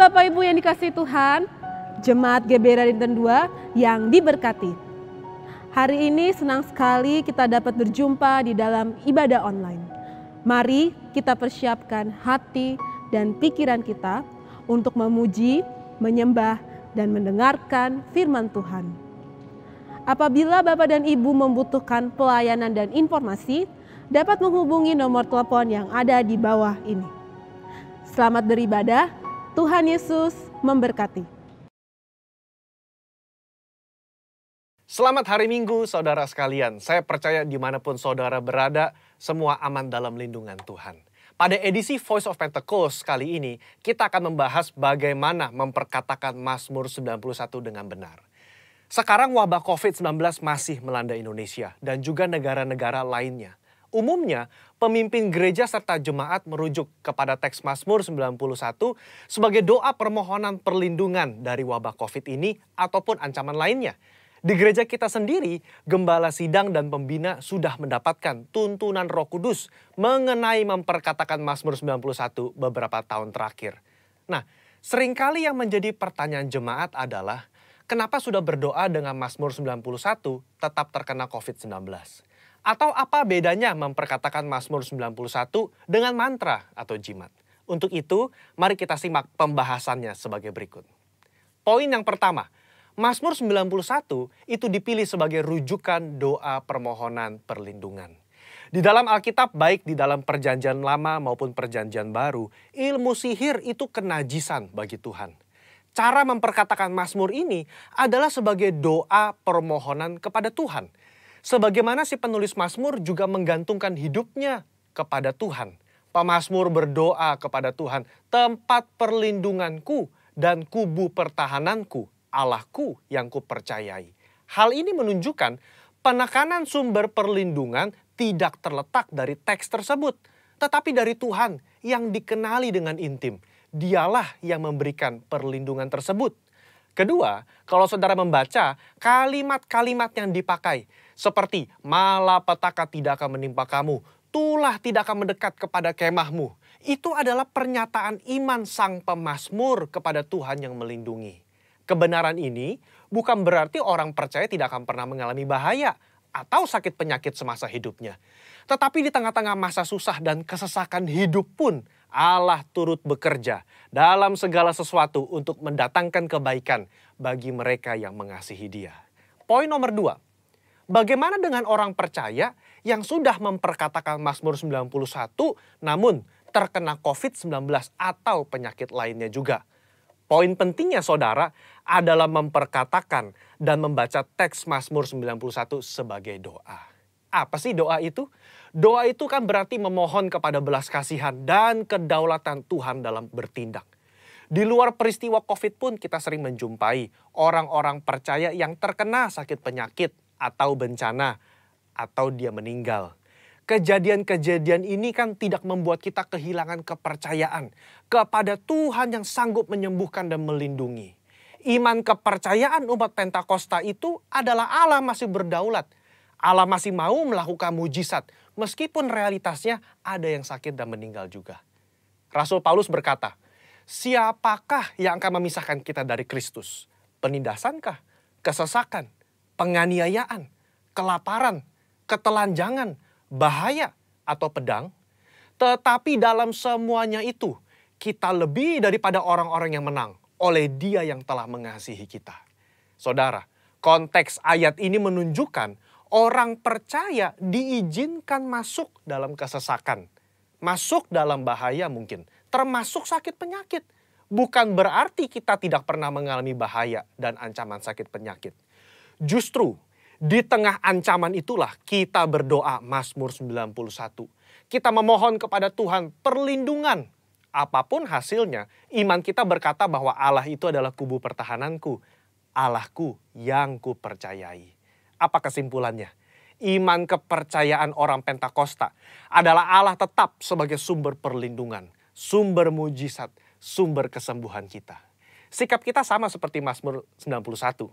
Bapak Ibu yang dikasihi Tuhan, Jemaat GBI Radinten 2 yang diberkati. Hari ini senang sekali kita dapat berjumpa di dalam ibadah online. Mari kita persiapkan hati dan pikiran kita untuk memuji, menyembah, dan mendengarkan firman Tuhan. Apabila Bapak dan Ibu membutuhkan pelayanan dan informasi, dapat menghubungi nomor telepon yang ada di bawah ini. Selamat beribadah. Tuhan Yesus memberkati. Selamat hari Minggu saudara sekalian. Saya percaya dimanapun saudara berada, semua aman dalam lindungan Tuhan. Pada edisi Voice of Pentecost kali ini, kita akan membahas bagaimana memperkatakan Mazmur 91 dengan benar. Sekarang wabah COVID-19 masih melanda Indonesia dan juga negara-negara lainnya. Umumnya, pemimpin gereja serta jemaat merujuk kepada teks Mazmur 91 sebagai doa permohonan perlindungan dari wabah COVID ini ataupun ancaman lainnya. Di gereja kita sendiri, gembala sidang dan pembina sudah mendapatkan tuntunan Roh Kudus mengenai memperkatakan Mazmur 91 beberapa tahun terakhir. Nah, seringkali yang menjadi pertanyaan jemaat adalah, kenapa sudah berdoa dengan Mazmur 91 tetap terkena COVID-19? Atau apa bedanya memperkatakan Mazmur 91 dengan mantra atau jimat? Untuk itu, mari kita simak pembahasannya sebagai berikut. Poin yang pertama, Mazmur 91 itu dipilih sebagai rujukan doa permohonan perlindungan. Di dalam Alkitab, baik di dalam Perjanjian Lama maupun Perjanjian Baru, ilmu sihir itu kenajisan bagi Tuhan. Cara memperkatakan Mazmur ini adalah sebagai doa permohonan kepada Tuhan. Sebagaimana si penulis Mazmur juga menggantungkan hidupnya kepada Tuhan. Pemazmur berdoa kepada Tuhan, tempat perlindunganku dan kubu pertahananku, Allahku yang kupercayai. Hal ini menunjukkan penekanan sumber perlindungan tidak terletak dari teks tersebut, tetapi dari Tuhan yang dikenali dengan intim. Dialah yang memberikan perlindungan tersebut. Kedua, kalau saudara membaca kalimat-kalimat yang dipakai, seperti malapetaka tidak akan menimpa kamu, tulah tidak akan mendekat kepada kemahmu. Itu adalah pernyataan iman sang pemazmur kepada Tuhan yang melindungi. Kebenaran ini bukan berarti orang percaya tidak akan pernah mengalami bahaya atau sakit penyakit semasa hidupnya. Tetapi di tengah-tengah masa susah dan kesesakan hidup pun, Allah turut bekerja dalam segala sesuatu untuk mendatangkan kebaikan bagi mereka yang mengasihi Dia. Poin nomor 2. Bagaimana dengan orang percaya yang sudah memperkatakan Mazmur 91 namun terkena COVID-19 atau penyakit lainnya juga? Poin pentingnya saudara adalah memperkatakan dan membaca teks Mazmur 91 sebagai doa. Apa sih doa itu? Doa itu kan berarti memohon kepada belas kasihan dan kedaulatan Tuhan dalam bertindak. Di luar peristiwa COVID pun kita sering menjumpai orang-orang percaya yang terkena sakit penyakit atau bencana atau dia meninggal. Kejadian-kejadian ini kan tidak membuat kita kehilangan kepercayaan kepada Tuhan yang sanggup menyembuhkan dan melindungi. Iman kepercayaan umat Pentakosta itu adalah Allah masih berdaulat. Allah masih mau melakukan mujizat meskipun realitasnya ada yang sakit dan meninggal juga. Rasul Paulus berkata, siapakah yang akan memisahkan kita dari Kristus? Penindasankah? Kesesakan? Penganiayaan? Kelaparan? Ketelanjangan? Bahaya? Atau pedang? Tetapi dalam semuanya itu, kita lebih daripada orang-orang yang menang oleh Dia yang telah mengasihi kita. Saudara, konteks ayat ini menunjukkan orang percaya diizinkan masuk dalam kesesakan, masuk dalam bahaya mungkin, termasuk sakit penyakit. Bukan berarti kita tidak pernah mengalami bahaya dan ancaman sakit penyakit. Justru di tengah ancaman itulah kita berdoa Mazmur 91. Kita memohon kepada Tuhan perlindungan. Apapun hasilnya, iman kita berkata bahwa Allah itu adalah kubu pertahananku, Allahku yang kupercayai. Apa kesimpulannya? Iman kepercayaan orang Pentakosta adalah Allah tetap sebagai sumber perlindungan, sumber mujizat, sumber kesembuhan kita. Sikap kita sama seperti Mazmur 91.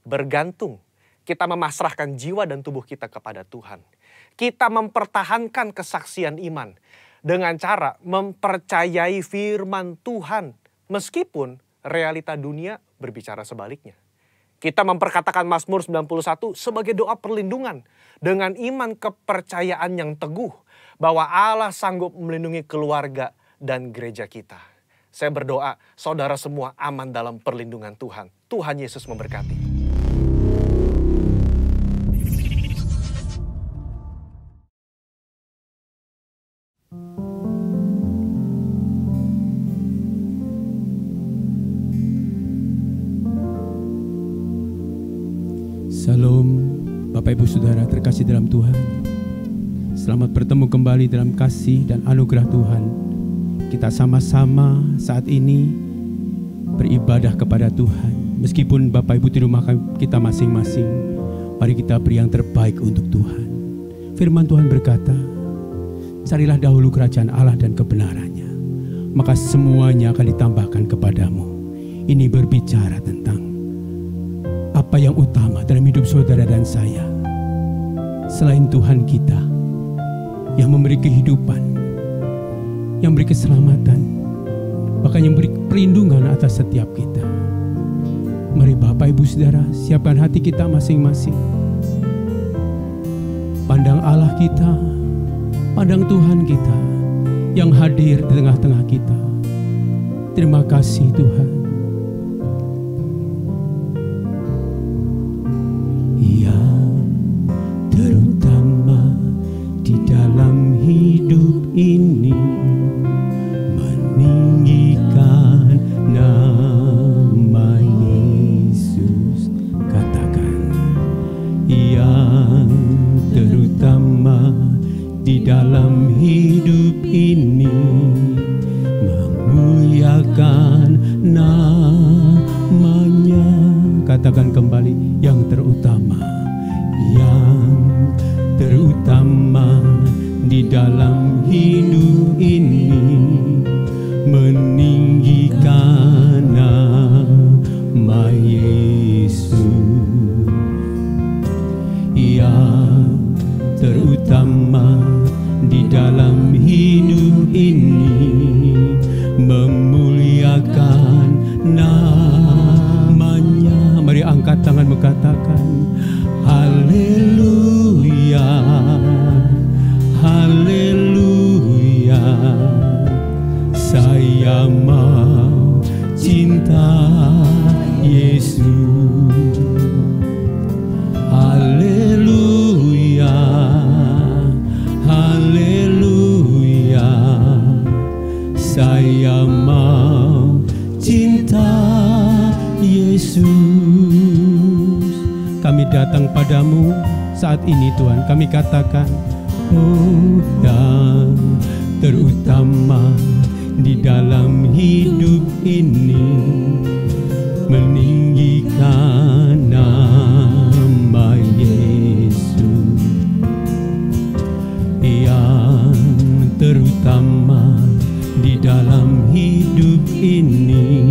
Bergantung, kita memasrahkan jiwa dan tubuh kita kepada Tuhan. Kita mempertahankan kesaksian iman dengan cara mempercayai firman Tuhan Meskipun realita dunia berbicara sebaliknya. Kita memperkatakan Mazmur 91 sebagai doa perlindungan dengan iman kepercayaan yang teguh bahwa Allah sanggup melindungi keluarga dan gereja kita. Saya berdoa saudara semua aman dalam perlindungan Tuhan. Tuhan Yesus memberkati. Salam, Bapak Ibu Saudara terkasih dalam Tuhan. Selamat bertemu kembali dalam kasih dan anugerah Tuhan. Kita sama-sama saat ini beribadah kepada Tuhan. Meskipun Bapak Ibu di rumah kita masing-masing, mari kita beri yang terbaik untuk Tuhan. Firman Tuhan berkata, carilah dahulu kerajaan Allah dan kebenarannya, maka semuanya akan ditambahkan kepadamu. Ini berbicara tentang apa yang utama dalam hidup saudara dan saya. Selain Tuhan kita yang memberi kehidupan, yang memberi keselamatan, bahkan yang memberi perlindungan atas setiap kita. Mari Bapak Ibu Saudara, siapkan hati kita masing-masing. Pandang Allah kita, pandang Tuhan kita yang hadir di tengah-tengah kita. Terima kasih Tuhan. Terutama di dalam hidup ini, meninggikan nama Yesus. Katakan, yang terutama di dalam hidup ini, memuliakan namanya. Katakan kembali, yang terutama, yang terutama di dalam hidup ini, meninggikan nama Yesus. Yang terutama di dalam hidup ini, memuliakan namanya. Mari angkat tangan mengatakan, haleluya, haleluya, saya mau cinta Yesus. Haleluya, haleluya, saya mau cinta Yesus. Kami datang padamu saat ini Tuhan. Kami katakan, oh yang terutama di dalam hidup ini, meninggikan nama Yesus. Yang terutama di dalam hidup ini,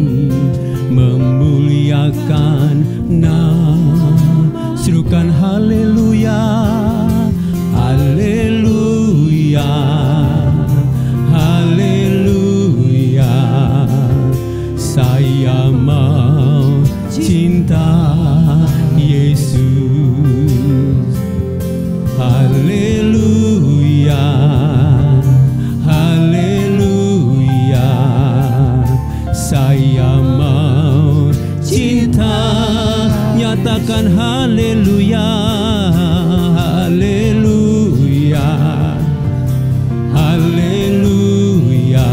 memuliakan nama. Serukan haleluya, haleluya, haleluya, saya mau cinta Yesus. Haleluya, haleluya, saya mau cinta. Nyatakan haleluya, haleluya, haleluya,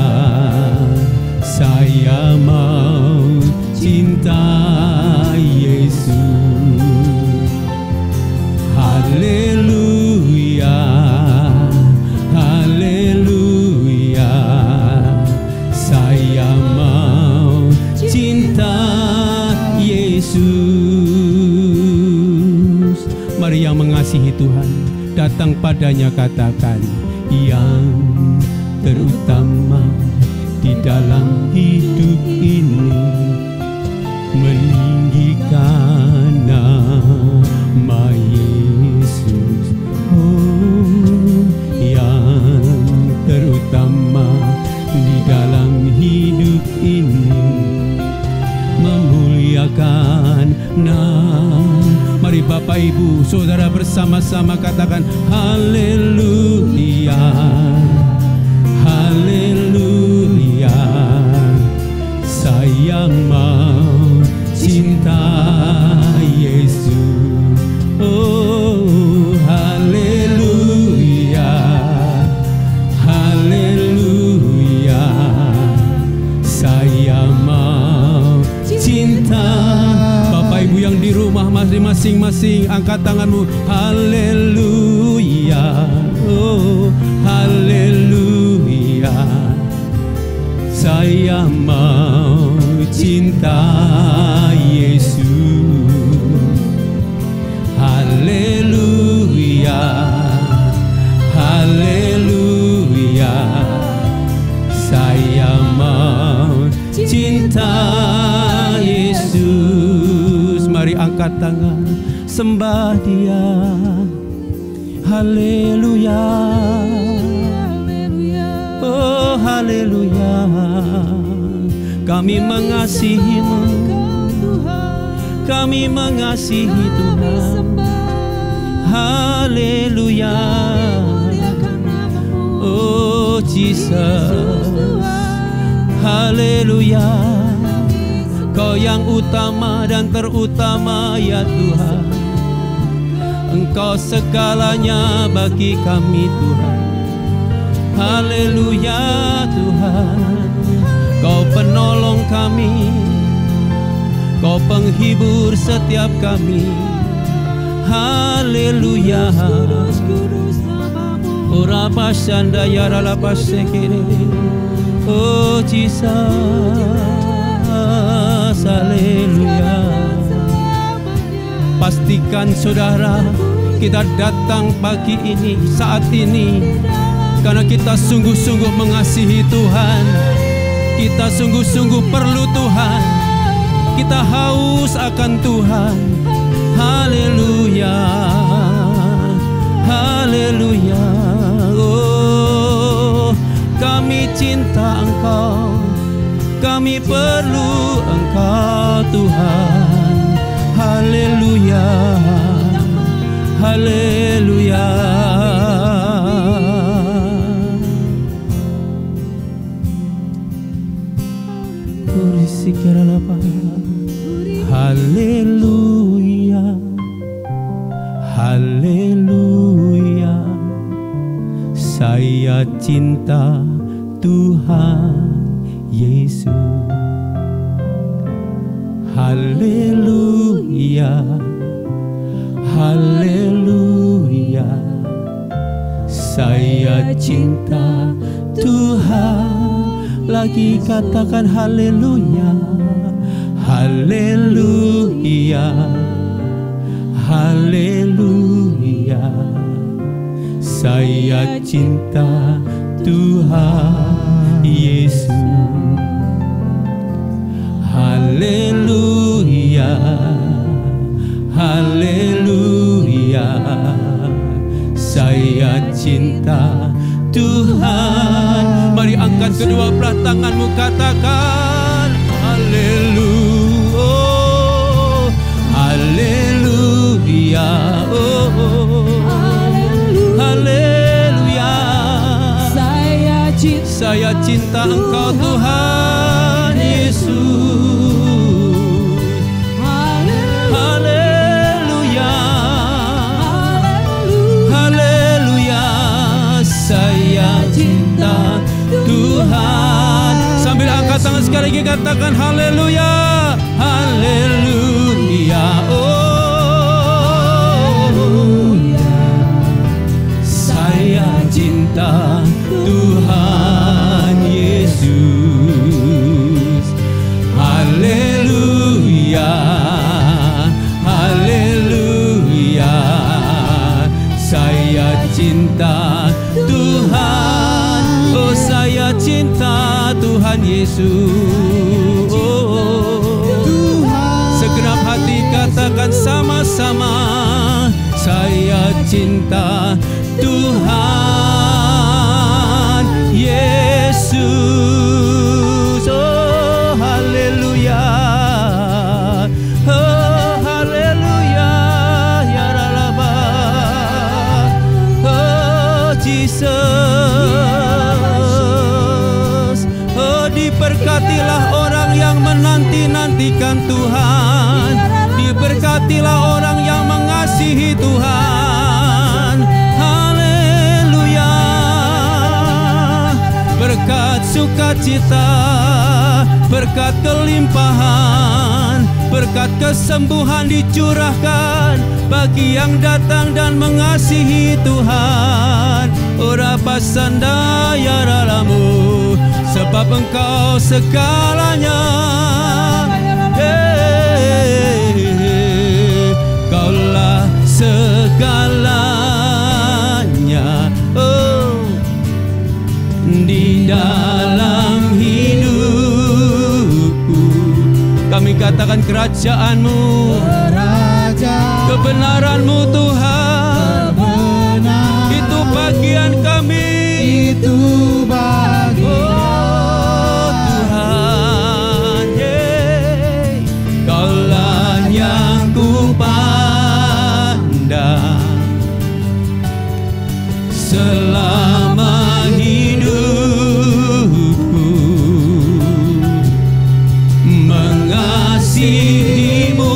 saya mau cinta Yesus. Haleluya, haleluya, saya mau cinta Yesus. Mari yang mengasihi Tuhan datang padanya, katakan, yang terutama di dalam hidup ini, meninggikan nama Yesus. Oh, yang terutama di dalam hidup ini, Saudara bersama-sama katakan haleluya, haleluya. Saya mau cinta Yesus. Oh haleluya, haleluya. Saya mau cinta. Bapak Ibu yang di rumah masing-masing angkat tanganmu. Haleluya, oh haleluya. Saya mau cinta Yesus. Haleluya, haleluya. Saya mau cinta Yesus. Mari angkat tangan, sembah Dia. Haleluya, oh haleluya. Kami mengasihi-Mu, kami mengasihi Tuhan. Haleluya, oh Jesus. Haleluya, Kau yang utama dan terutama ya Tuhan. Engkau segalanya bagi kami Tuhan. Haleluya Tuhan. Kau penolong kami, Kau penghibur setiap kami. Haleluya. Ora pasanda ya rala pasekere. Oh Jesus. Haleluya. Pastikan saudara, kita datang pagi ini, saat ini, karena kita sungguh-sungguh mengasihi Tuhan. Kita sungguh-sungguh perlu Tuhan. Kita haus akan Tuhan. Haleluya, haleluya. Oh, kami cinta Engkau, kami perlu Engkau Tuhan. Haleluya, haleluya. Haleluya, haleluya. Saya cinta Tuhan Yesus. Haleluya, haleluya. Saya cinta Tuhan. Lagi katakan haleluya, haleluya, haleluya. Saya cinta Tuhan Yesus. Haleluya, haleluya. Saya cinta Tuhan. Mari angkat kedua belah tanganmu, katakan haleluya, oh, haleluya, oh, haleluya. Saya cinta Engkau Tuhan Yesus. Haleluya, haleluya. Saya cinta Tuhan. Sambil angkat tangan sekali lagi, katakan haleluya, haleluya. Oh, saya cinta Tuhan Yesus. Haleluya, haleluya. Saya cinta Tuhan. Oh, saya cinta Tuhan Yesus. Oh, segenap hati katakan sama-sama, saya cinta Tuhan Yesus. Oh, haleluya, oh, haleluya. Ya rala Jesus. Oh, diberkatilah orang yang menanti-nantikan Tuhan. Diberkatilah orang yang mengasihi Tuhan. Haleluya. Berkat sukacita, berkat kelimpahan, berkat kesembuhan dicurahkan bagi yang datang dan mengasihi Tuhan. Ora pasanda ya ralamu, sebab Engkau segalanya. Kaulah segalanya, oh, di dalam hidupku. Kami katakan kerajaan-Mu, kebenaran-Mu Tuhan, itu bagian kami, itu bagian Tuhan. Kaulah yang ku pandang selama hidupku, mengasihi-Mu,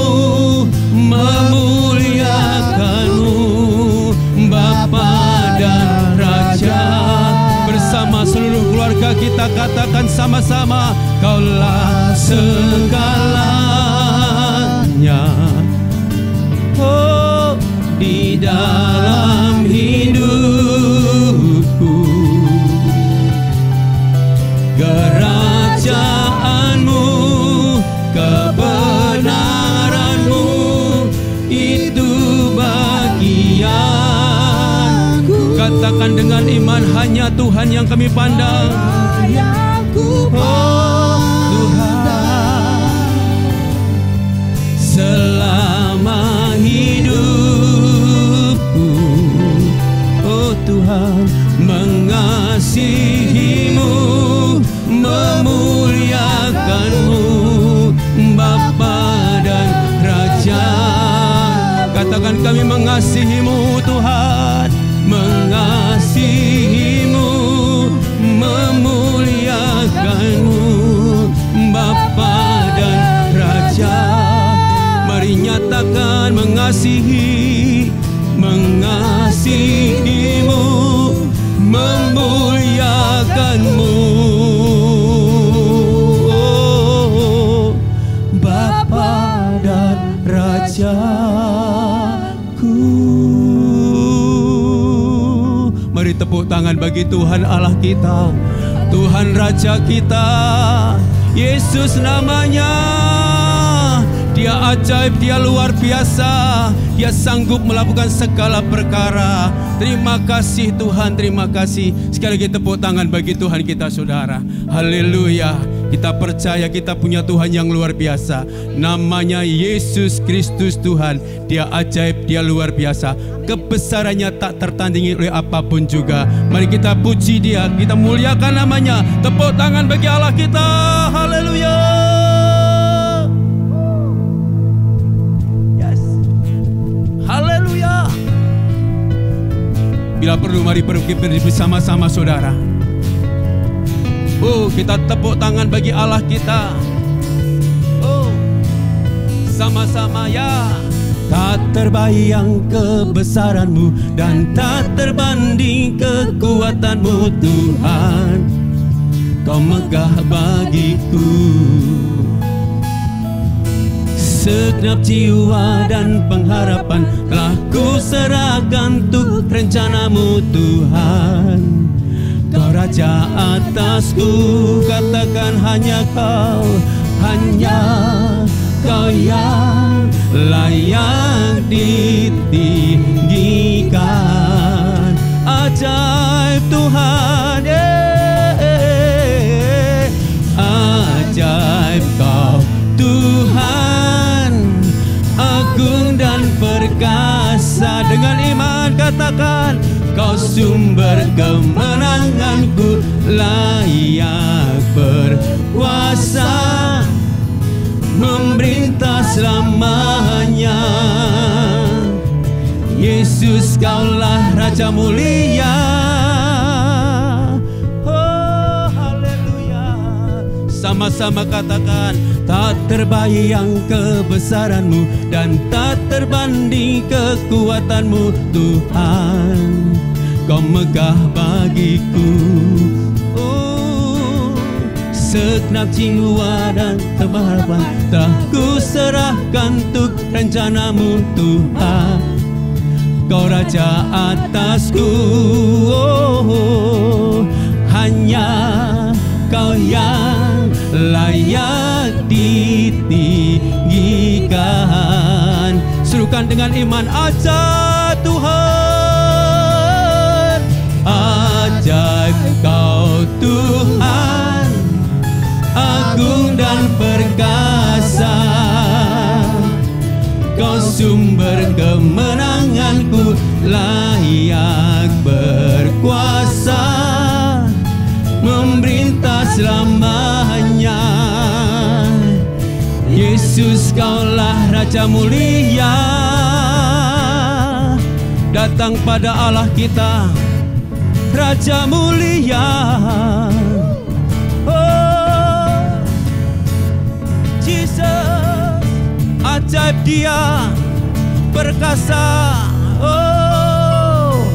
memuliakan-Mu, Bapa dan Raja. Bersama seluruh keluarga kita katakan sama-sama, Kaulah segalanya, oh, di dalam hidupku. Kerajaan-Mu, kebenaran-Mu, itu bagianku. Katakan dengan iman, hanya Tuhan yang kami pandang. Oh Tuhan, selama hidupku, oh Tuhan, mengasihi-Mu, memuliakan-Mu, Bapa dan Raja. Katakan kami mengasihi-Mu Tuhan, mengasihi-Mu, memuliakan-Mu, Bapa dan Raja. Mari nyatakan mengasihi, mengasihi-Mu, memuliakan-Mu, oh, Bapa dan Rajaku. Mari tepuk tangan bagi Tuhan Allah kita, Tuhan Raja kita, Yesus namanya. Dia ajaib, Dia luar biasa, Dia sanggup melakukan segala perkara. Terima kasih Tuhan, terima kasih. Sekali lagi tepuk tangan bagi Tuhan kita saudara. Haleluya. Kita percaya kita punya Tuhan yang luar biasa. Namanya Yesus Kristus Tuhan. Dia ajaib, Dia luar biasa. Kebesarannya tak tertandingi oleh apapun juga. Mari kita puji Dia, kita muliakan namanya. Tepuk tangan bagi Allah kita. Haleluya. Yes. Haleluya. Bila perlu mari berdiri bersama-sama saudara. Oh, kita tepuk tangan bagi Allah kita. Oh, sama-sama ya. Tak terbayang kebesaran-Mu dan tak terbanding kekuatan-Mu Tuhan. Kau megah bagiku. Segenap jiwa dan pengharapan telah ku serahkan untuk rencana-Mu Tuhan. Kau Raja atasku, katakan hanya Kau, hanya Kau yang layak ditinggikan. Ajaib Tuhan, ajaib Kau Tuhan, agung dan perkasa. Dengan iman katakan, Kau sumber kemenanganku, layak berkuasa, memerintah selamanya. Yesus Kaulah Raja mulia, Sama-sama katakan, tak terbayang kebesaran-Mu dan tak terbanding kekuatan-Mu Tuhan. Kau megah bagiku, segenap jiwa dan harapan telah ku serahkan untuk rencana-Mu Tuhan. Kau Raja atasku, hanya Kau yang layak ditinggikan. Serukan dengan iman, ajaib Tuhan, ajaib Kau Tuhan, agung dan perkasa. Kau sumber kemenanganku, layak berkuasa, memerintah selamanya. Yesus, Kaulah Raja mulia, datang pada Allah kita, Raja mulia. Oh, Jesus, ajaib Dia, perkasa. Oh,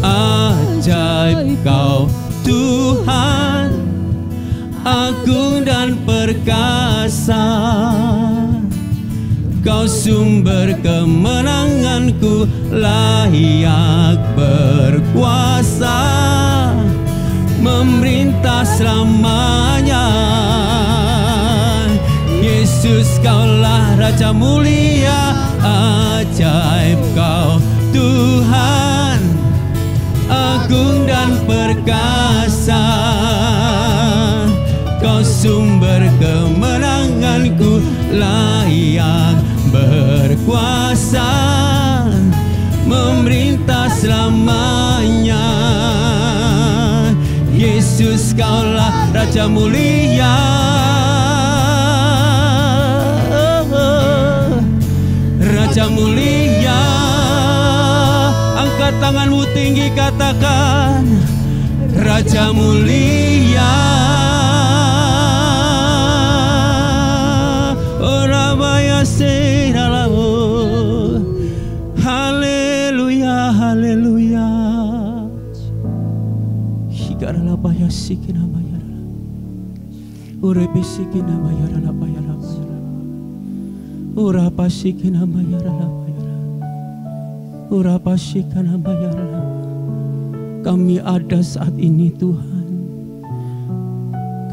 ajaib Kau Tuhan, agung dan perkasa. Kau sumber kemenanganku, layak berkuasa, memerintah selamanya. Yesus, Kaulah Raja mulia, ajaib Kau Tuhan, agung dan perkasa. Kau sumber kemenanganku, layak berkuasa, memerintah selamanya. Yesus, Kaulah Raja mulia, Raja mulia. Angkat tanganmu tinggi, katakan, Raja mulia. Haleluya, haleluya. Higarala baya sikina mayara, urebe sikina mayara la bayara mayara, urapa sikina mayara la bayara, urapa sikina mayara. Kami ada saat ini Tuhan,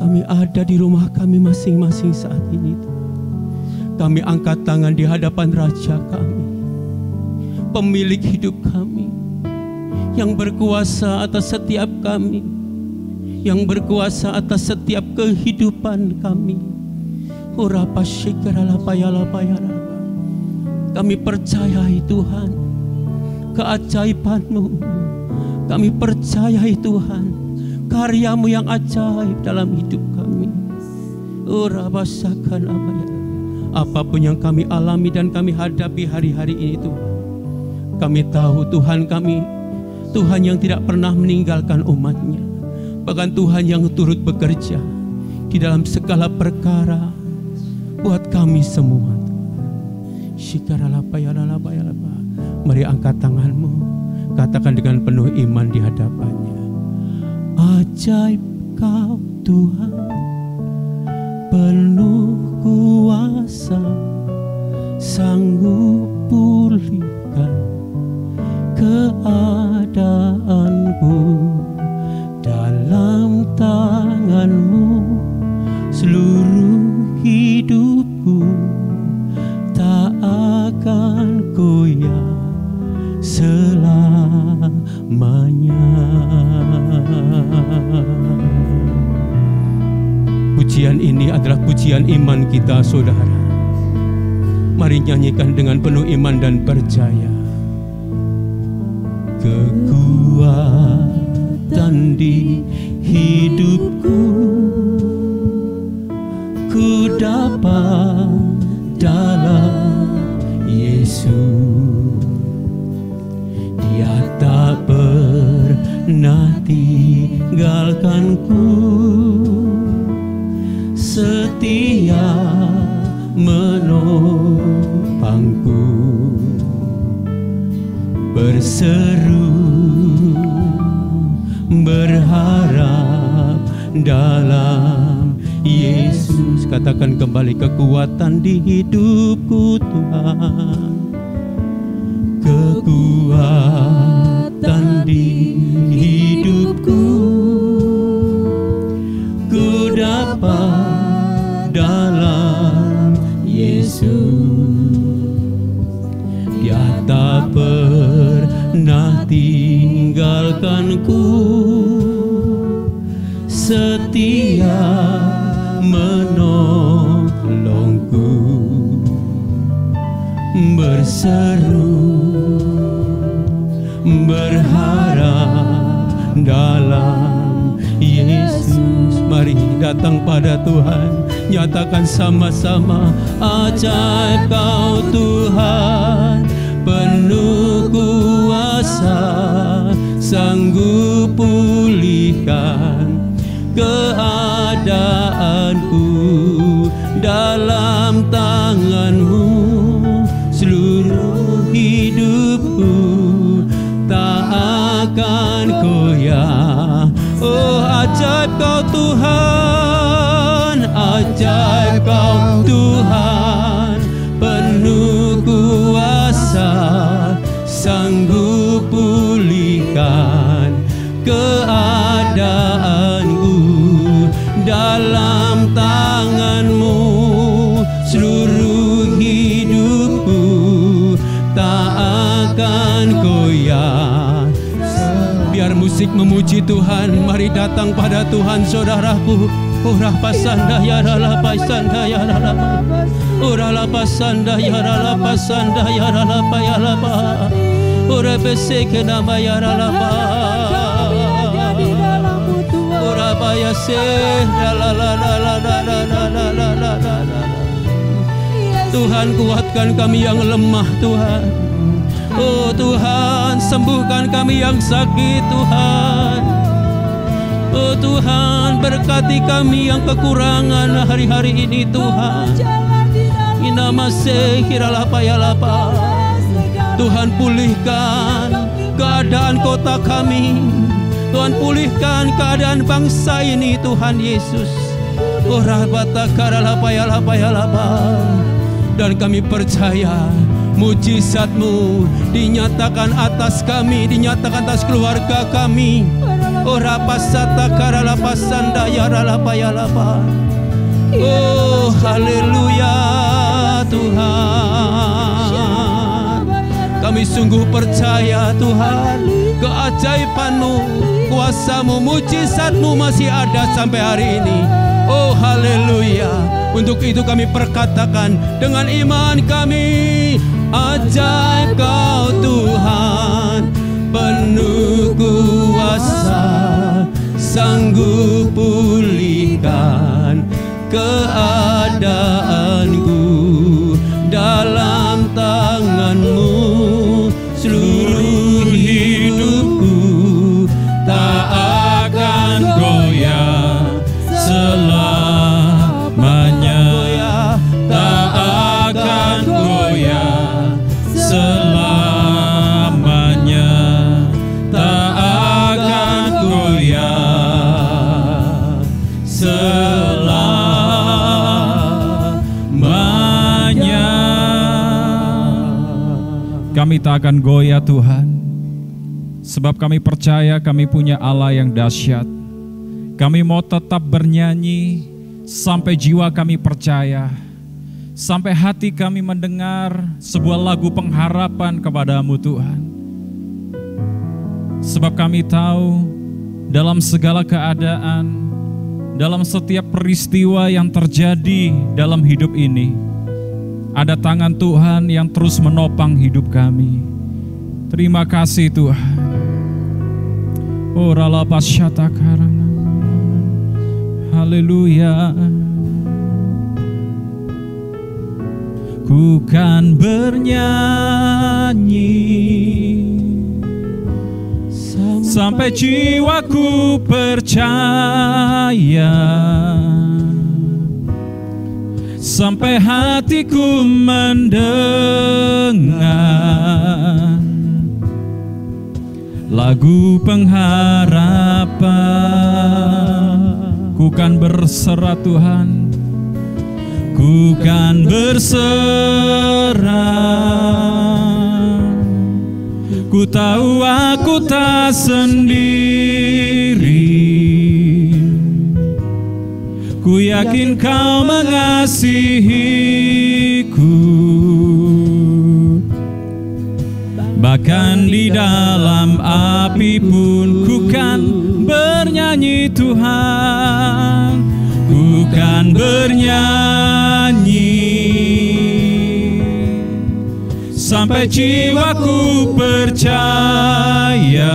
kami ada di rumah kami masing-masing saat ini Tuhan. Kami angkat tangan di hadapan Raja kami, pemilik hidup kami, yang berkuasa atas setiap kami, yang berkuasa atas setiap kehidupan kami. Kami percayai Tuhan keajaiban-Mu. Kami percayai Tuhan karya-Mu yang ajaib dalam hidup kami. Apapun yang kami alami dan kami hadapi hari-hari ini Tuhan, kami tahu Tuhan kami, Tuhan yang tidak pernah meninggalkan umat-Nya, bahkan Tuhan yang turut bekerja di dalam segala perkara buat kami semua. Mari angkat tanganmu, katakan dengan penuh iman di hadapannya, ajaib Kau Tuhan, penuh kuasa, sanggup pulihkan keadaanku. Dalam tangan-Mu seluruh hidupku tak akan goyah selamanya. Pujian ini adalah pujian iman kita, saudara. Mari nyanyikan dengan penuh iman dan percaya. Kekuatan di hidupku ku dapat dalam Yesus. Dia tak pernah tinggalkanku setia menopangku, berseru berharap dalam Yesus. Katakan kembali, kekuatan di hidupku Tuhan, kekuatan di hidupku, ku dapat dalam Yesus. Dia tak pernah tinggalkanku, setia menolongku, berseru berharap dalam Yesus. Mari datang pada Tuhan, nyatakan sama-sama, ajaib Kau Tuhan, penuh kuasa, sanggup pulihkan keadaanku, dalam tangan-Mu seluruh hidupku tak akan goyah. Oh, ajaib Kau Tuhan, ajaib Kau Tuhan, penuh kuasa, sanggup pulihkan keadaanku, dalam tangan-Mu seluruh hidupku tak akan goyah. Biar musik memuji Tuhan, mari datang pada Tuhan saudaraku. Ora pasanda ya rala pasanda ya rala, ora la pasanda ya rala pasanda ya rala pa ya la pa, ora beseke nama ya rala pa, ora pa ya se la la la la la la la la la la. Tuhan, kuatkan kami yang lemah Tuhan. Oh Tuhan, sembuhkan kami yang sakit Tuhan. Oh Tuhan, berkati kami yang kekurangan hari-hari ini Tuhan. Inamase hiralapa yalapa. Tuhan, pulihkan keadaan kota kami. Tuhan, pulihkan keadaan bangsa ini Tuhan Yesus. Oh rahbata karalapa yalapa yalapa. Dan kami percaya mujizat-Mu dinyatakan atas kami, dinyatakan atas keluarga kami. Oh rapasata karalapasanda yaralapa yalapa. Oh haleluya Tuhan, kami sungguh percaya Tuhan, keajaiban-Mu, kuasa-Mu, mujizat-Mu masih ada sampai hari ini. Oh haleluya. Untuk itu kami perkatakan dengan iman kami, ajaib Kau Tuhan, penuh kuasa, sanggup pulihkan keadaanku, dalam tangan-Mu seluruh hidupku tak akan goyah selamanya, tak akan goyah selamanya, tak akan goyah selamanya. Kami tak akan goyah Tuhan, sebab kami percaya kami punya Allah yang dahsyat. Kami mau tetap bernyanyi sampai jiwa kami percaya, sampai hati kami mendengar sebuah lagu pengharapan kepada-Mu Tuhan. Sebab kami tahu dalam segala keadaan, dalam setiap peristiwa yang terjadi dalam hidup ini, ada tangan Tuhan yang terus menopang hidup kami. Terima kasih Tuhan. Oh ralapasyata karana. Haleluya. Ku kan bernyanyi sampai jiwaku percaya sampai hatiku mendengar lagu pengharapan. Ku kan berserah Tuhan, ku kan berserah. Ku tahu aku tak sendiri, ku yakin Kau mengasihiku. Bahkan di dalam api pun ku kan bernyanyi Tuhan, ku kan bernyanyi sampai jiwaku percaya,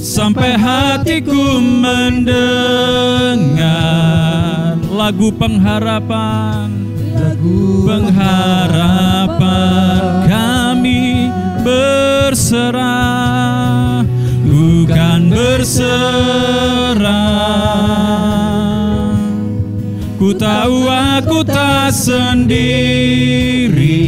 sampai hatiku mendengar lagu pengharapan. Lagu pengharapan, kami berserah, bukan berserah. Ku tahu aku tak sendiri,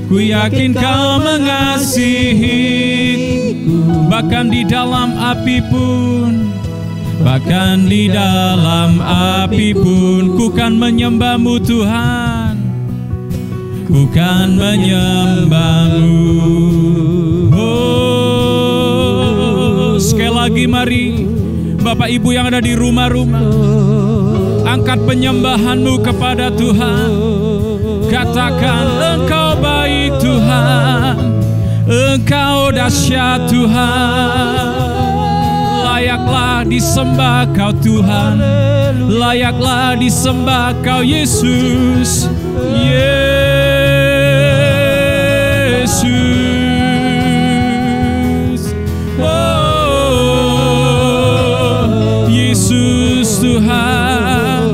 ku yakin Kau mengasihiku. Bahkan di dalam api pun, bahkan di dalam api pun, ku kan menyembah-Mu Tuhan, ku kan menyembah-Mu. Oh, sekali lagi mari Bapak Ibu yang ada di rumah-rumah, angkat penyembahan-Mu kepada Tuhan. Katakan, Engkau baik Tuhan, Engkau dahsyat Tuhan. Layaklah disembah Kau Tuhan, layaklah disembah Kau Yesus. Yesus, oh Yesus Tuhan,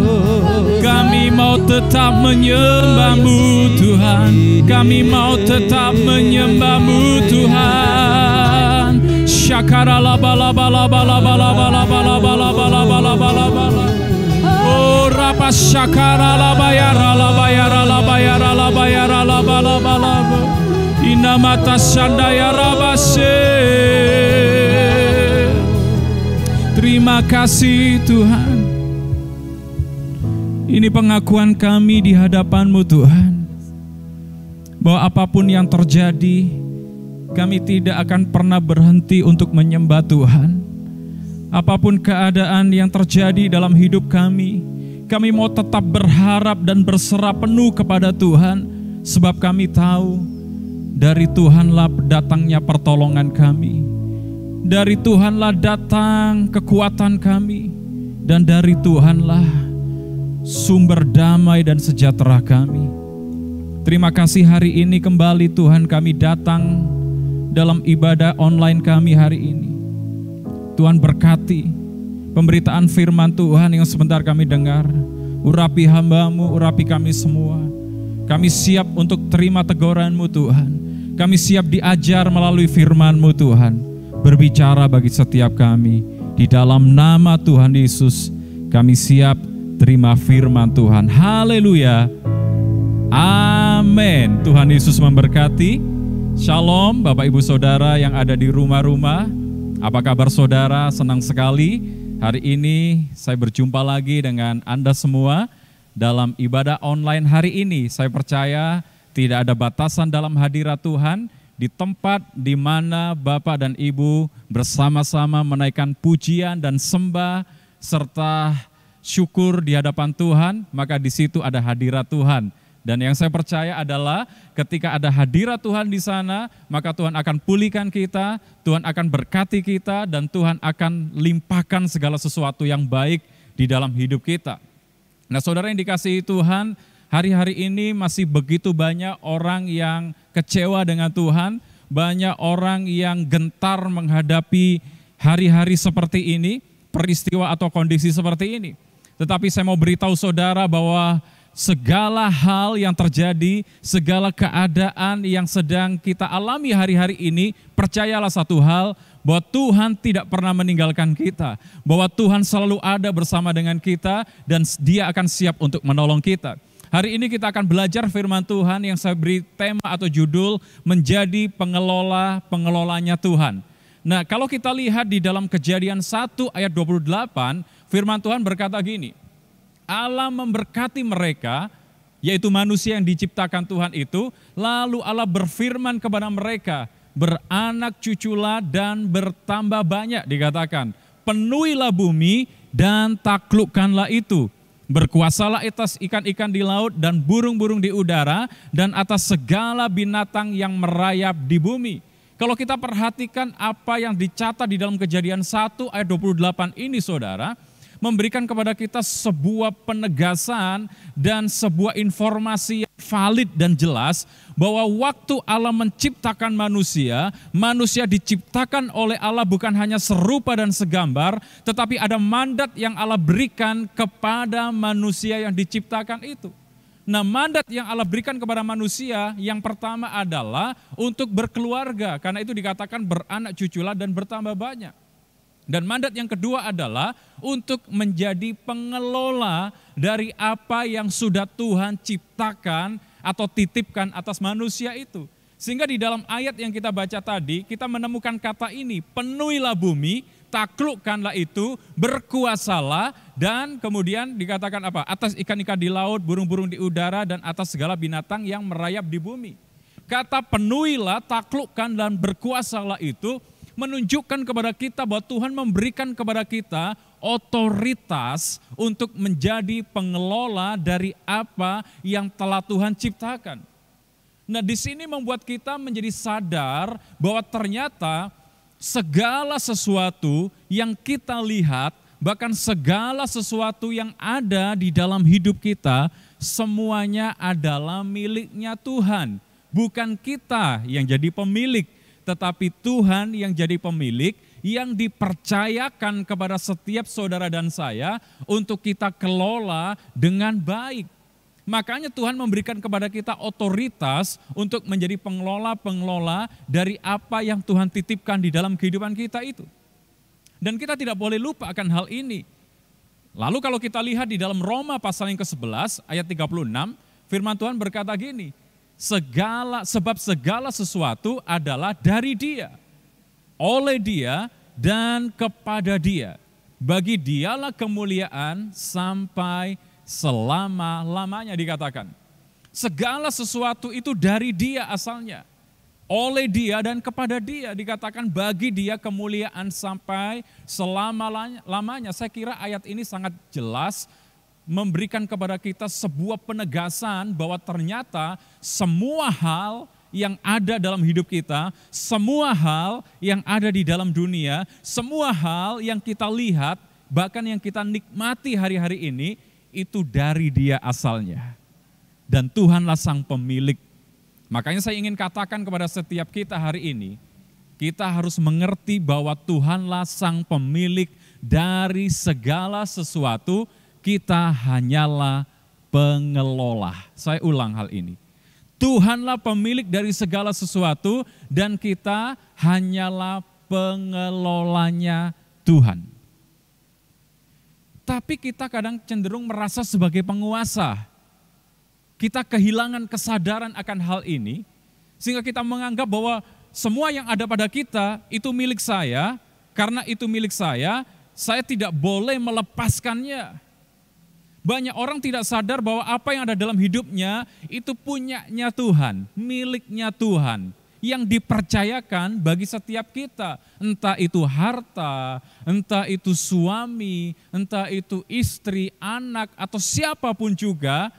kami mau tetap menyembah-Mu Tuhan, kami mau tetap menyembah-Mu Tuhan. Syakara laba laba laba laba laba laba laba laba laba laba laba. Oh rapa syakara laba yara laba yara laba yara laba yara laba laba laba. Inamata sandaya rabase. Terima kasih Tuhan. Ini pengakuan kami di hadapan-Mu Tuhan, bahwa apapun yang terjadi, kami tidak akan pernah berhenti untuk menyembah Tuhan. Apapun keadaan yang terjadi dalam hidup kami mau tetap berharap dan berserah penuh kepada Tuhan. Sebab kami tahu, dari Tuhanlah datangnya pertolongan kami, dari Tuhanlah datang kekuatan kami, dan dari Tuhanlah sumber damai dan sejahtera kami. Terima kasih hari ini kembali Tuhan kami datang dalam ibadah online kami hari ini. Tuhan berkati pemberitaan firman Tuhan yang sebentar kami dengar. Urapi hamba-Mu, urapi kami semua. Kami siap untuk terima teguran-Mu Tuhan. Kami siap diajar melalui firman-Mu Tuhan. Berbicara bagi setiap kami. Di dalam nama Tuhan Yesus kami siap terima firman Tuhan. Haleluya. Amin. Tuhan Yesus memberkati. Shalom Bapak Ibu Saudara yang ada di rumah-rumah. Apa kabar saudara? Senang sekali hari ini saya berjumpa lagi dengan Anda semua dalam ibadah online hari ini. Saya percaya tidak ada batasan dalam hadirat Tuhan, di tempat di mana Bapak dan Ibu bersama-sama menaikkan pujian dan sembah serta syukur di hadapan Tuhan, maka di situ ada hadirat Tuhan. Dan yang saya percaya adalah ketika ada hadirat Tuhan di sana, maka Tuhan akan pulihkan kita, Tuhan akan berkati kita, dan Tuhan akan limpahkan segala sesuatu yang baik di dalam hidup kita. Nah saudara yang dikasihi Tuhan, hari-hari ini masih begitu banyak orang yang kecewa dengan Tuhan, banyak orang yang gentar menghadapi hari-hari seperti ini, peristiwa atau kondisi seperti ini. Tetapi saya mau beritahu saudara bahwa segala hal yang terjadi, segala keadaan yang sedang kita alami hari-hari ini, percayalah satu hal, bahwa Tuhan tidak pernah meninggalkan kita, bahwa Tuhan selalu ada bersama dengan kita dan Dia akan siap untuk menolong kita. Hari ini kita akan belajar firman Tuhan yang saya beri tema atau judul menjadi pengelolanya Tuhan. Nah, kalau kita lihat di dalam Kejadian 1 ayat 28, firman Tuhan berkata gini, Allah memberkati mereka, yaitu manusia yang diciptakan Tuhan itu, lalu Allah berfirman kepada mereka, beranak cuculah dan bertambah banyak, dikatakan, penuhilah bumi dan taklukkanlah itu. Berkuasalah atas ikan-ikan di laut dan burung-burung di udara dan atas segala binatang yang merayap di bumi. Kalau kita perhatikan apa yang dicatat di dalam Kejadian 1 ayat 28 ini saudara, memberikan kepada kita sebuah penegasan dan sebuah informasi yang valid dan jelas bahwa waktu Allah menciptakan manusia, manusia diciptakan oleh Allah bukan hanya serupa dan segambar, tetapi ada mandat yang Allah berikan kepada manusia yang diciptakan itu. Nah, mandat yang Allah berikan kepada manusia yang pertama adalah untuk berkeluarga, karena itu dikatakan beranak cuculah dan bertambah banyak. Dan mandat yang kedua adalah untuk menjadi pengelola dari apa yang sudah Tuhan ciptakan atau titipkan atas manusia itu. Sehingga di dalam ayat yang kita baca tadi, kita menemukan kata ini, penuhilah bumi, taklukkanlah itu, berkuasalah, dan kemudian dikatakan apa? Atas ikan-ikan di laut, burung-burung di udara, dan atas segala binatang yang merayap di bumi. Kata penuhilah, taklukkan, dan berkuasalah itu menunjukkan kepada kita bahwa Tuhan memberikan kepada kita otoritas untuk menjadi pengelola dari apa yang telah Tuhan ciptakan. Nah, di sini membuat kita menjadi sadar bahwa ternyata segala sesuatu yang kita lihat, bahkan segala sesuatu yang ada di dalam hidup kita, semuanya adalah miliknya Tuhan. Bukan kita yang jadi pemilik, tetapi Tuhan yang jadi pemilik, yang dipercayakan kepada setiap saudara dan saya untuk kita kelola dengan baik. Makanya Tuhan memberikan kepada kita otoritas untuk menjadi pengelola-pengelola dari apa yang Tuhan titipkan di dalam kehidupan kita itu. Dan kita tidak boleh lupa akan hal ini. Lalu kalau kita lihat di dalam Roma pasal yang ke-11 ayat 36, firman Tuhan berkata gini, sebab segala sesuatu adalah dari Dia, oleh Dia, dan kepada Dia. Bagi Dialah kemuliaan sampai selama-lamanya, dikatakan. Segala sesuatu itu dari Dia asalnya, oleh Dia dan kepada Dia, dikatakan bagi Dia kemuliaan sampai selama-lamanya. Saya kira ayat ini sangat jelas memberikan kepada kita sebuah penegasan bahwa ternyata semua hal yang ada dalam hidup kita, semua hal yang ada di dalam dunia, semua hal yang kita lihat, bahkan yang kita nikmati hari-hari ini, itu dari Dia asalnya. Dan Tuhanlah sang pemilik. Makanya saya ingin katakan kepada setiap kita hari ini, kita harus mengerti bahwa Tuhanlah sang pemilik dari segala sesuatu. Kita hanyalah pengelola. Saya ulang hal ini. Tuhanlah pemilik dari segala sesuatu dan kita hanyalah pengelolanya Tuhan. Tapi kita kadang cenderung merasa sebagai penguasa. Kita kehilangan kesadaran akan hal ini sehingga kita menganggap bahwa semua yang ada pada kita itu milik saya. Karena itu milik saya tidak boleh melepaskannya. Banyak orang tidak sadar bahwa apa yang ada dalam hidupnya itu punyanya Tuhan, miliknya Tuhan, yang dipercayakan bagi setiap kita. Entah itu harta, entah itu suami, entah itu istri, anak, atau siapapun juga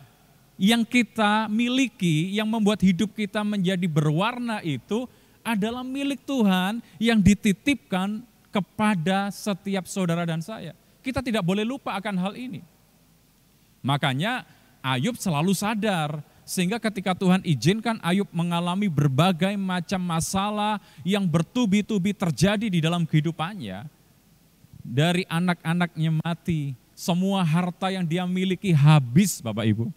yang kita miliki, yang membuat hidup kita menjadi berwarna itu adalah milik Tuhan yang dititipkan kepada setiap saudara dan saya. Kita tidak boleh lupa akan hal ini. Makanya Ayub selalu sadar, sehingga ketika Tuhan izinkan Ayub mengalami berbagai macam masalah yang bertubi-tubi terjadi di dalam kehidupannya, dari anak-anaknya mati, semua harta yang dia miliki habis Bapak Ibu.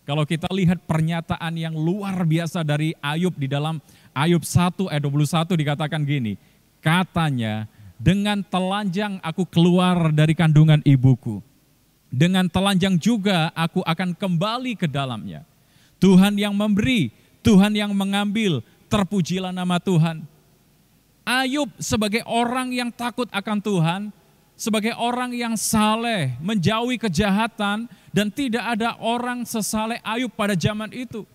Kalau kita lihat pernyataan yang luar biasa dari Ayub di dalam Ayub 1 ayat 21 dikatakan gini, katanya, dengan telanjang aku keluar dari kandungan ibuku. Dengan telanjang juga aku akan kembali ke dalamnya. Tuhan yang memberi, Tuhan yang mengambil, terpujilah nama Tuhan. Ayub sebagai orang yang takut akan Tuhan, sebagai orang yang saleh, menjauhi kejahatan, dan tidak ada orang sesaleh Ayub pada zaman itu.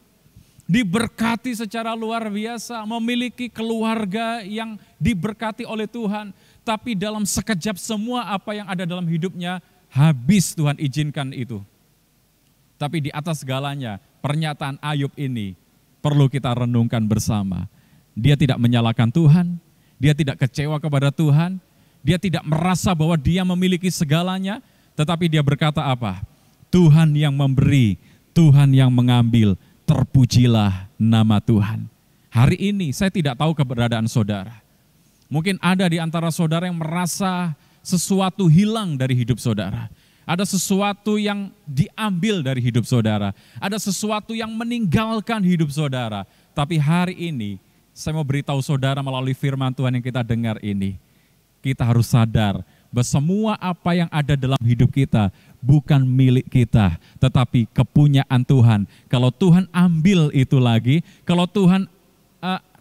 Diberkati secara luar biasa, memiliki keluarga yang diberkati oleh Tuhan. Tapi dalam sekejap semua apa yang ada dalam hidupnya, habis Tuhan izinkan itu. Tapi di atas segalanya, pernyataan Ayub ini perlu kita renungkan bersama. Dia tidak menyalahkan Tuhan, dia tidak kecewa kepada Tuhan, dia tidak merasa bahwa dia memiliki segalanya, tetapi dia berkata apa? Tuhan yang memberi, Tuhan yang mengambil, terpujilah nama Tuhan. Hari ini saya tidak tahu keberadaan saudara. Mungkin ada di antara saudara yang merasa sesuatu hilang dari hidup saudara. Ada sesuatu yang diambil dari hidup saudara. Ada sesuatu yang meninggalkan hidup saudara. Tapi hari ini saya mau beritahu saudara melalui firman Tuhan yang kita dengar ini. Kita harus sadar bahwa semua apa yang ada dalam hidup kita bukan milik kita, tetapi kepunyaan Tuhan. Kalau Tuhan ambil itu lagi, kalau Tuhan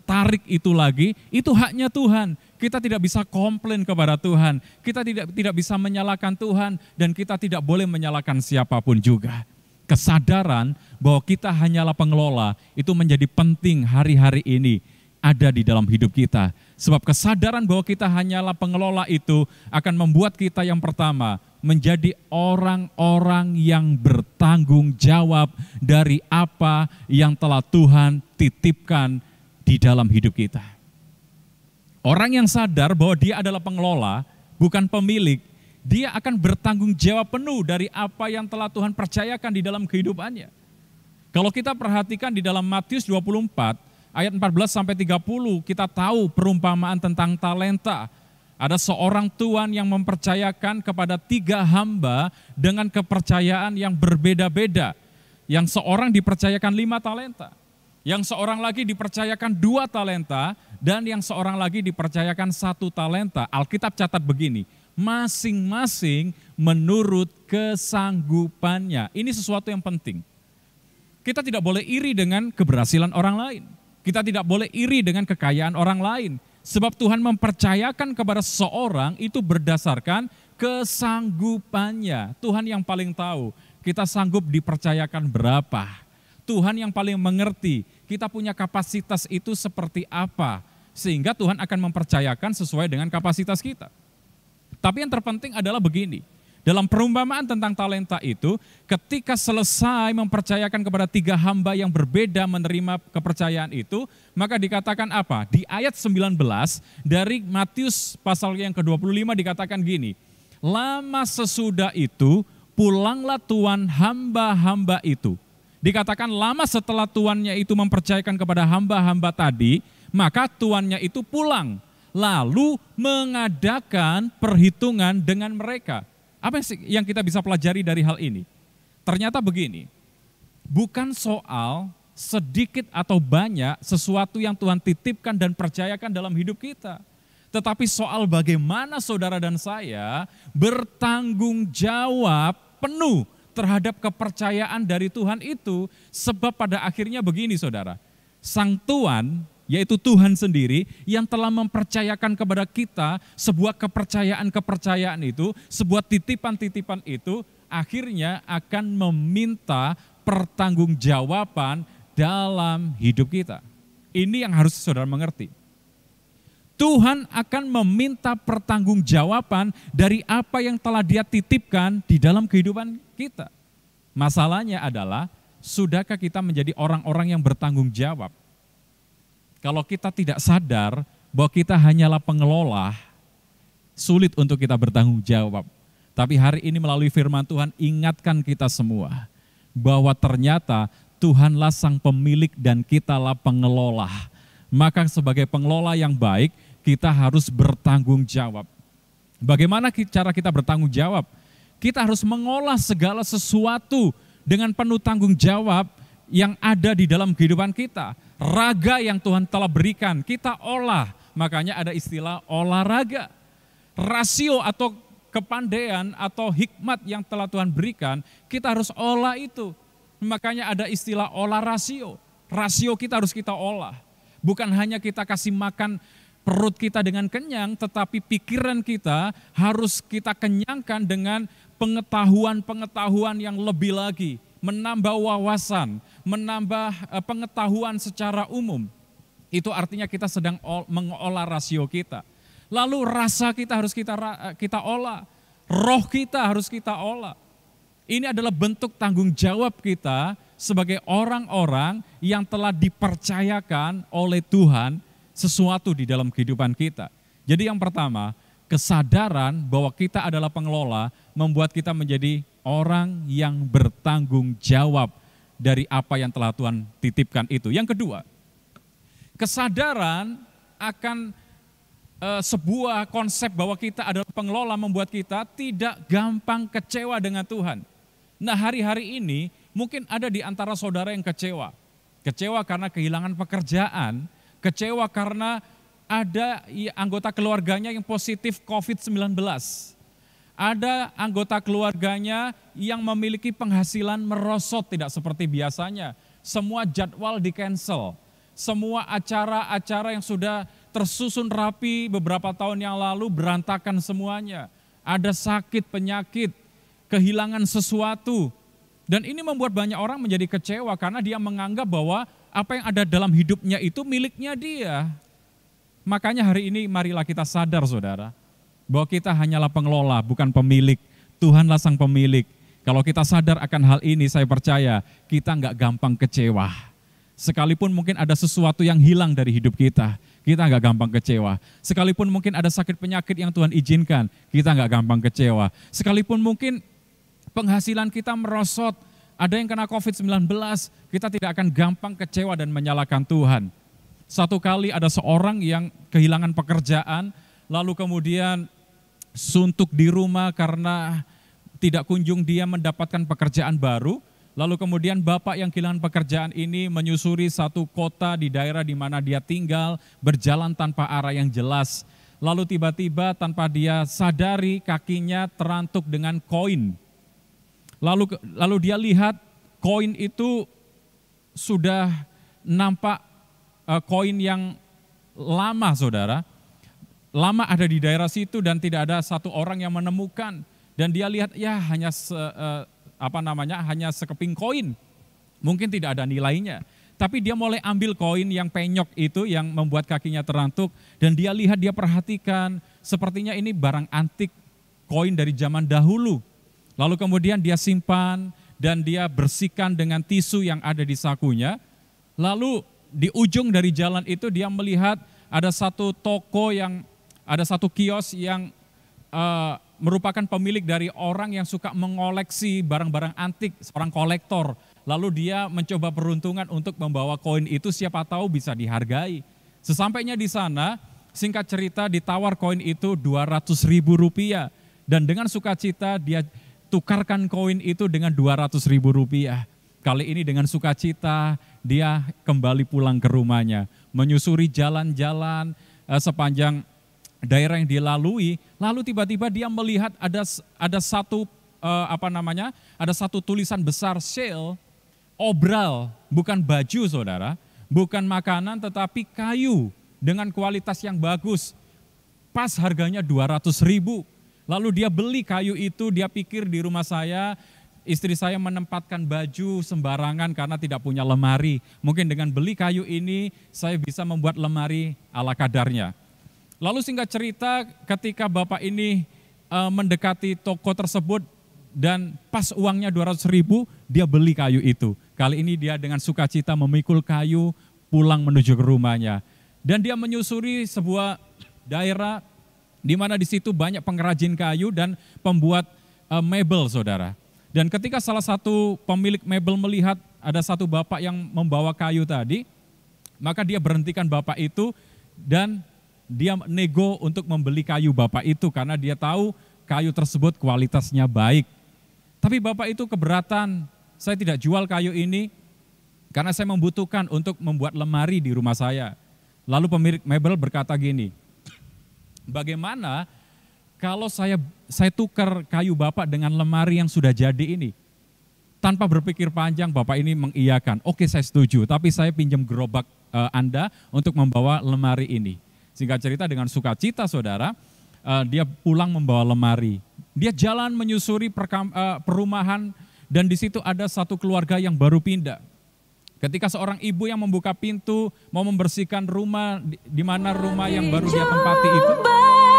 tarik itu lagi, itu haknya Tuhan. Kita tidak bisa komplain kepada Tuhan, kita tidak bisa menyalahkan Tuhan, dan kita tidak boleh menyalahkan siapapun juga. Kesadaran bahwa kita hanyalah pengelola itu menjadi penting hari-hari ini ada di dalam hidup kita. Sebab kesadaran bahwa kita hanyalah pengelola itu akan membuat kita yang pertama menjadi orang-orang yang bertanggung jawab dari apa yang telah Tuhan titipkan di dalam hidup kita. Orang yang sadar bahwa dia adalah pengelola, bukan pemilik, dia akan bertanggung jawab penuh dari apa yang telah Tuhan percayakan di dalam kehidupannya. Kalau kita perhatikan di dalam Matius 24, ayat 14-30, kita tahu perumpamaan tentang talenta. Ada seorang tuan yang mempercayakan kepada 3 hamba dengan kepercayaan yang berbeda-beda. Yang seorang dipercayakan 5 talenta. Yang seorang lagi dipercayakan 2 talenta, dan yang seorang lagi dipercayakan 1 talenta. Alkitab catat begini, masing-masing menurut kesanggupannya. Ini sesuatu yang penting. Kita tidak boleh iri dengan keberhasilan orang lain. Kita tidak boleh iri dengan kekayaan orang lain. Sebab Tuhan mempercayakan kepada seseorang itu berdasarkan kesanggupannya. Tuhan yang paling tahu kita sanggup dipercayakan berapa. Tuhan yang paling mengerti kita punya kapasitas itu seperti apa. Sehingga Tuhan akan mempercayakan sesuai dengan kapasitas kita. Tapi yang terpenting adalah begini. Dalam perumpamaan tentang talenta itu, ketika selesai mempercayakan kepada 3 hamba yang berbeda menerima kepercayaan itu, maka dikatakan apa? Di ayat 19 dari Matius pasal yang ke-25 dikatakan gini, lama sesudah itu pulanglah tuan hamba-hamba itu. Dikatakan lama setelah tuannya itu mempercayakan kepada hamba-hamba tadi, maka tuannya itu pulang, lalu mengadakan perhitungan dengan mereka. Apa yang kita bisa pelajari dari hal ini? Ternyata begini, bukan soal sedikit atau banyak sesuatu yang Tuhan titipkan dan percayakan dalam hidup kita. Tetapi soal bagaimana saudara dan saya bertanggung jawab penuh terhadap kepercayaan dari Tuhan itu. Sebab pada akhirnya begini saudara, Sang Tuan yaitu Tuhan sendiri yang telah mempercayakan kepada kita sebuah kepercayaan-kepercayaan itu, sebuah titipan-titipan itu, akhirnya akan meminta pertanggungjawaban dalam hidup kita. Ini yang harus saudara mengerti. Tuhan akan meminta pertanggungjawaban dari apa yang telah Dia titipkan di dalam kehidupan kita. Masalahnya adalah, sudahkah kita menjadi orang-orang yang bertanggung jawab? Kalau kita tidak sadar bahwa kita hanyalah pengelola, sulit untuk kita bertanggung jawab. Tapi hari ini melalui firman Tuhan ingatkan kita semua bahwa ternyata Tuhanlah sang pemilik dan kitalah pengelola. Maka sebagai pengelola yang baik, kita harus bertanggung jawab. Bagaimana cara kita bertanggung jawab? Kita harus mengolah segala sesuatu dengan penuh tanggung jawab yang ada di dalam kehidupan kita. Raga yang Tuhan telah berikan, kita olah. Makanya ada istilah olahraga. Rasio atau kepandaian atau hikmat yang telah Tuhan berikan, kita harus olah itu. Makanya ada istilah olah rasio. Rasio kita harus kita olah. Bukan hanya kita kasih makan perut kita dengan kenyang, tetapi pikiran kita harus kita kenyangkan dengan pengetahuan-pengetahuan yang lebih lagi. Menambah wawasan, menambah pengetahuan secara umum. Itu artinya kita sedang mengolah rasio kita. Lalu rasa kita harus kita olah. Roh kita harus kita olah. Ini adalah bentuk tanggung jawab kita sebagai orang-orang yang telah dipercayakan oleh Tuhan sesuatu di dalam kehidupan kita. Jadi yang pertama, kesadaran bahwa kita adalah pengelola membuat kita menjadi orang yang bertanggung jawab dari apa yang telah Tuhan titipkan itu. Yang kedua, kesadaran akan sebuah konsep bahwa kita adalah pengelola membuat kita tidak gampang kecewa dengan Tuhan. Nah, hari-hari ini mungkin ada di antara saudara yang kecewa. Kecewa karena kehilangan pekerjaan, kecewa karena ada anggota keluarganya yang positif COVID-19. Ada anggota keluarganya yang memiliki penghasilan merosot tidak seperti biasanya. Semua jadwal di-cancel. Semua acara-acara yang sudah tersusun rapi beberapa tahun yang lalu berantakan semuanya. Ada sakit, penyakit, kehilangan sesuatu. Dan ini membuat banyak orang menjadi kecewa karena dia menganggap bahwa apa yang ada dalam hidupnya itu miliknya dia. Makanya hari ini marilah kita sadar saudara, bahwa kita hanyalah pengelola bukan pemilik. Tuhanlah sang pemilik. Kalau kita sadar akan hal ini, saya percaya kita nggak gampang kecewa. Sekalipun mungkin ada sesuatu yang hilang dari hidup kita nggak gampang kecewa. Sekalipun mungkin ada sakit penyakit yang Tuhan izinkan, kita nggak gampang kecewa. Sekalipun mungkin penghasilan kita merosot, ada yang kena COVID-19, kita tidak akan gampang kecewa dan menyalahkan Tuhan. Satu kali ada seorang yang kehilangan pekerjaan, lalu kemudian suntuk di rumah karena tidak kunjung dia mendapatkan pekerjaan baru. Lalu kemudian bapak yang kehilangan pekerjaan ini menyusuri satu kota di daerah di mana dia tinggal, berjalan tanpa arah yang jelas. Lalu tiba-tiba tanpa dia sadari kakinya terantuk dengan koin. Lalu dia lihat koin itu sudah nampak koin yang lama saudara. Lama ada di daerah situ dan tidak ada satu orang yang menemukan. Dan dia lihat ya hanya hanya sekeping koin. Mungkin tidak ada nilainya. Tapi dia mulai ambil koin yang penyok itu yang membuat kakinya terantuk. Dan dia lihat, dia perhatikan sepertinya ini barang antik, koin dari zaman dahulu. Lalu kemudian dia simpan dan dia bersihkan dengan tisu yang ada di sakunya. Lalu di ujung dari jalan itu dia melihat ada satu toko ada satu kios yang merupakan pemilik dari orang yang suka mengoleksi barang-barang antik, seorang kolektor. Lalu dia mencoba peruntungan untuk membawa koin itu, siapa tahu bisa dihargai. Sesampainya di sana, singkat cerita ditawar koin itu Rp200.000. Dan dengan sukacita dia tukarkan koin itu dengan Rp200.000. Kali ini dengan sukacita dia kembali pulang ke rumahnya, menyusuri jalan-jalan sepanjang daerah yang dilalui, lalu tiba-tiba dia melihat ada satu tulisan besar sale, obral, bukan baju saudara, bukan makanan tetapi kayu dengan kualitas yang bagus. Pas harganya Rp200.000. Lalu dia beli kayu itu, dia pikir di rumah saya, istri saya menempatkan baju sembarangan karena tidak punya lemari. Mungkin dengan beli kayu ini saya bisa membuat lemari ala kadarnya. Lalu singkat cerita ketika bapak ini mendekati toko tersebut dan pas uangnya Rp200.000, dia beli kayu itu. Kali ini dia dengan sukacita memikul kayu pulang menuju ke rumahnya. Dan dia menyusuri sebuah daerah di mana di situ banyak pengrajin kayu dan pembuat mebel saudara. Dan ketika salah satu pemilik mebel melihat ada satu bapak yang membawa kayu tadi, maka dia berhentikan bapak itu dan dia nego untuk membeli kayu bapak itu karena dia tahu kayu tersebut kualitasnya baik. Tapi bapak itu keberatan saya tidak jual kayu ini karena saya membutuhkan untuk membuat lemari di rumah saya. Lalu pemilik mebel berkata gini, bagaimana kalau saya tukar kayu Bapak dengan lemari yang sudah jadi ini? Tanpa berpikir panjang, Bapak ini mengiyakan, oke saya setuju, tapi saya pinjam gerobak Anda untuk membawa lemari ini. Singkat cerita dengan sukacita saudara, dia pulang membawa lemari. Dia jalan menyusuri perumahan dan di situ ada satu keluarga yang baru pindah. Ketika seorang ibu yang membuka pintu mau membersihkan rumah di mana rumah yang baru dia tempati itu,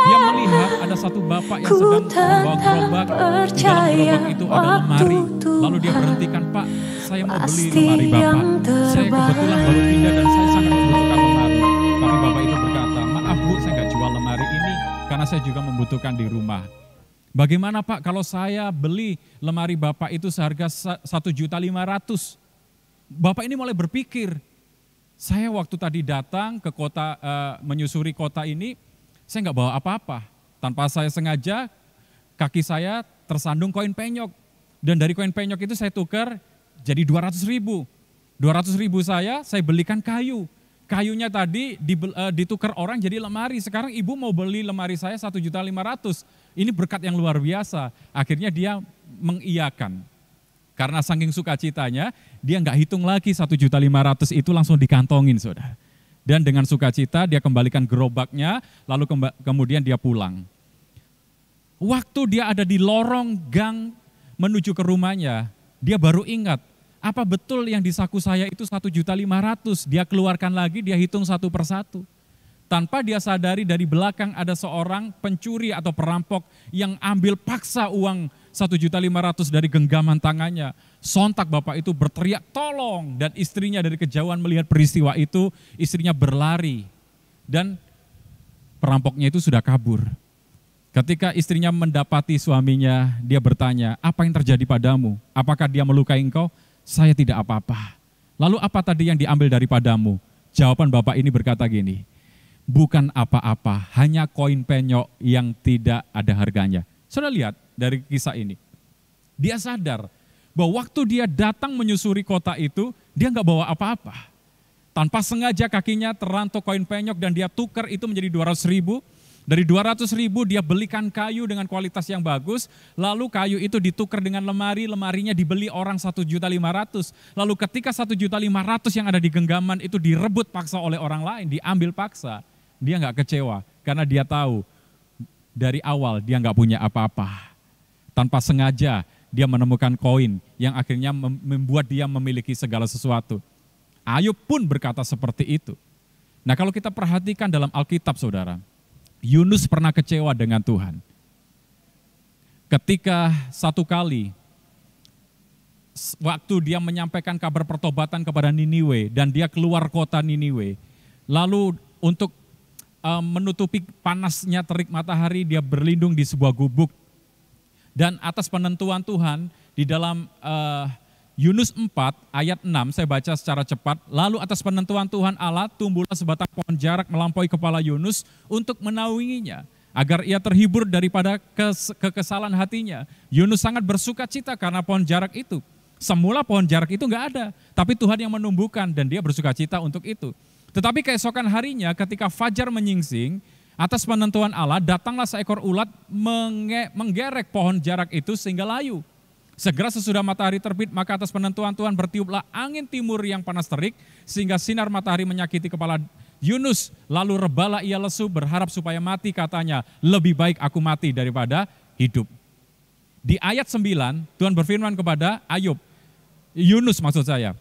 dia melihat ada satu bapak yang sedang membawa gerobak. Di dalam gerobak itu ada lemari. Lalu dia berhentikan, Pak, saya mau beli lemari Bapak. Saya kebetulan baru pindah dan saya sangat membutuhkan lemari. Tapi bapak itu berkata, maaf Bu, saya nggak jual lemari ini karena saya juga membutuhkan di rumah. Bagaimana Pak kalau saya beli lemari Bapak itu seharga 1.500.000? Bapak ini mulai berpikir, saya waktu tadi datang ke kota, menyusuri kota ini, saya nggak bawa apa-apa. Tanpa saya sengaja, kaki saya tersandung koin penyok. Dan dari koin penyok itu saya tukar jadi 200.000. 200.000 saya belikan kayu. Kayunya tadi ditukar orang jadi lemari. Sekarang ibu mau beli lemari saya 1.500.000. Ini berkat yang luar biasa. Akhirnya dia mengiyakan. Karena saking sukacitanya, dia nggak hitung lagi 1.500.000 itu langsung dikantongin saudara. Dan dengan sukacita dia kembalikan gerobaknya, lalu kemudian dia pulang. Waktu dia ada di lorong gang menuju ke rumahnya, dia baru ingat, apa betul yang di saku saya itu 1.500.000, dia keluarkan lagi, dia hitung satu persatu. Tanpa dia sadari dari belakang ada seorang pencuri atau perampok yang ambil paksa uang 1.500.000 dari genggaman tangannya. Sontak bapak itu berteriak tolong dan istrinya dari kejauhan melihat peristiwa itu, istrinya berlari dan perampoknya itu sudah kabur. Ketika istrinya mendapati suaminya, dia bertanya, apa yang terjadi padamu? Apakah dia melukai engkau? Saya tidak apa-apa. Lalu apa tadi yang diambil daripadamu? Jawaban bapak ini berkata gini, bukan apa-apa, hanya koin penyok yang tidak ada harganya. Saudara lihat dari kisah ini, dia sadar bahwa waktu dia datang menyusuri kota itu, dia nggak bawa apa-apa. Tanpa sengaja kakinya terantuk koin penyok dan dia tukar itu menjadi 200.000. Dari 200.000 dia belikan kayu dengan kualitas yang bagus, lalu kayu itu ditukar dengan lemari, lemarinya dibeli orang 1.500.000. Lalu ketika 1.500.000 yang ada di genggaman itu direbut paksa oleh orang lain, diambil paksa, dia nggak kecewa karena dia tahu dari awal dia nggak punya apa-apa. Tanpa sengaja dia menemukan koin yang akhirnya membuat dia memiliki segala sesuatu. Ayub pun berkata seperti itu. Nah kalau kita perhatikan dalam Alkitab saudara, Yunus pernah kecewa dengan Tuhan. Ketika satu kali, waktu dia menyampaikan kabar pertobatan kepada Niniwe dan dia keluar kota Niniwe, lalu untuk menutupi panasnya terik matahari, dia berlindung di sebuah gubuk. Dan atas penentuan Tuhan, di dalam Yunus 4 ayat 6, saya baca secara cepat. Lalu atas penentuan Tuhan Allah, tumbuhlah sebatang pohon jarak melampaui kepala Yunus untuk menaunginya, agar ia terhibur daripada kekesalan hatinya. Yunus sangat bersuka cita karena pohon jarak itu. Semula pohon jarak itu enggak ada, tapi Tuhan yang menumbuhkan dan dia bersuka cita untuk itu. Tetapi keesokan harinya ketika fajar menyingsing, atas penentuan Allah datanglah seekor ulat menggerek pohon jarak itu sehingga layu. Segera sesudah matahari terbit, maka atas penentuan Tuhan bertiuplah angin timur yang panas terik, sehingga sinar matahari menyakiti kepala Yunus. Lalu rebalah ia lesu, berharap supaya mati, katanya, lebih baik aku mati daripada hidup. Di ayat 9, Tuhan berfirman kepada Ayub, Yunus maksud saya,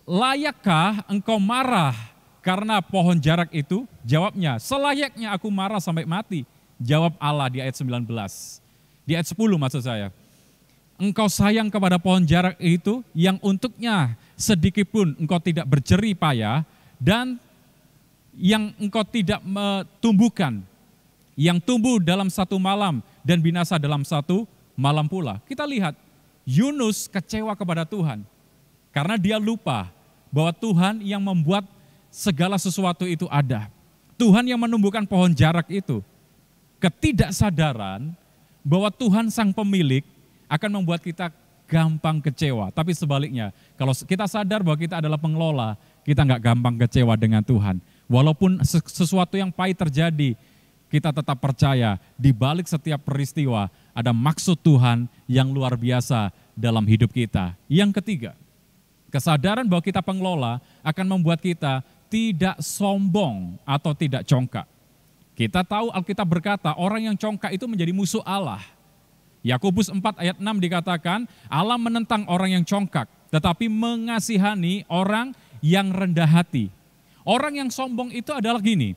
layakkah engkau marah karena pohon jarak itu? Jawabnya, selayaknya aku marah sampai mati. Jawab Allah di ayat 19. Di ayat 10 maksud saya. Engkau sayang kepada pohon jarak itu yang untuknya sedikit pun engkau tidak berjerih payah dan yang engkau tidak tumbuhkan, yang tumbuh dalam satu malam dan binasa dalam satu malam pula. Kita lihat Yunus kecewa kepada Tuhan karena dia lupa bahwa Tuhan yang membuat segala sesuatu itu ada. Tuhan yang menumbuhkan pohon jarak itu. Ketidaksadaran bahwa Tuhan sang pemilik akan membuat kita gampang kecewa. Tapi sebaliknya, kalau kita sadar bahwa kita adalah pengelola, kita nggak gampang kecewa dengan Tuhan. Walaupun sesuatu yang pahit terjadi, kita tetap percaya di balik setiap peristiwa ada maksud Tuhan yang luar biasa dalam hidup kita. Yang ketiga, kesadaran bahwa kita pengelola akan membuat kita tidak sombong atau tidak congkak. Kita tahu Alkitab berkata orang yang congkak itu menjadi musuh Allah. Yakobus 4 ayat 6 dikatakan Allah menentang orang yang congkak tetapi mengasihani orang yang rendah hati. Orang yang sombong itu adalah gini,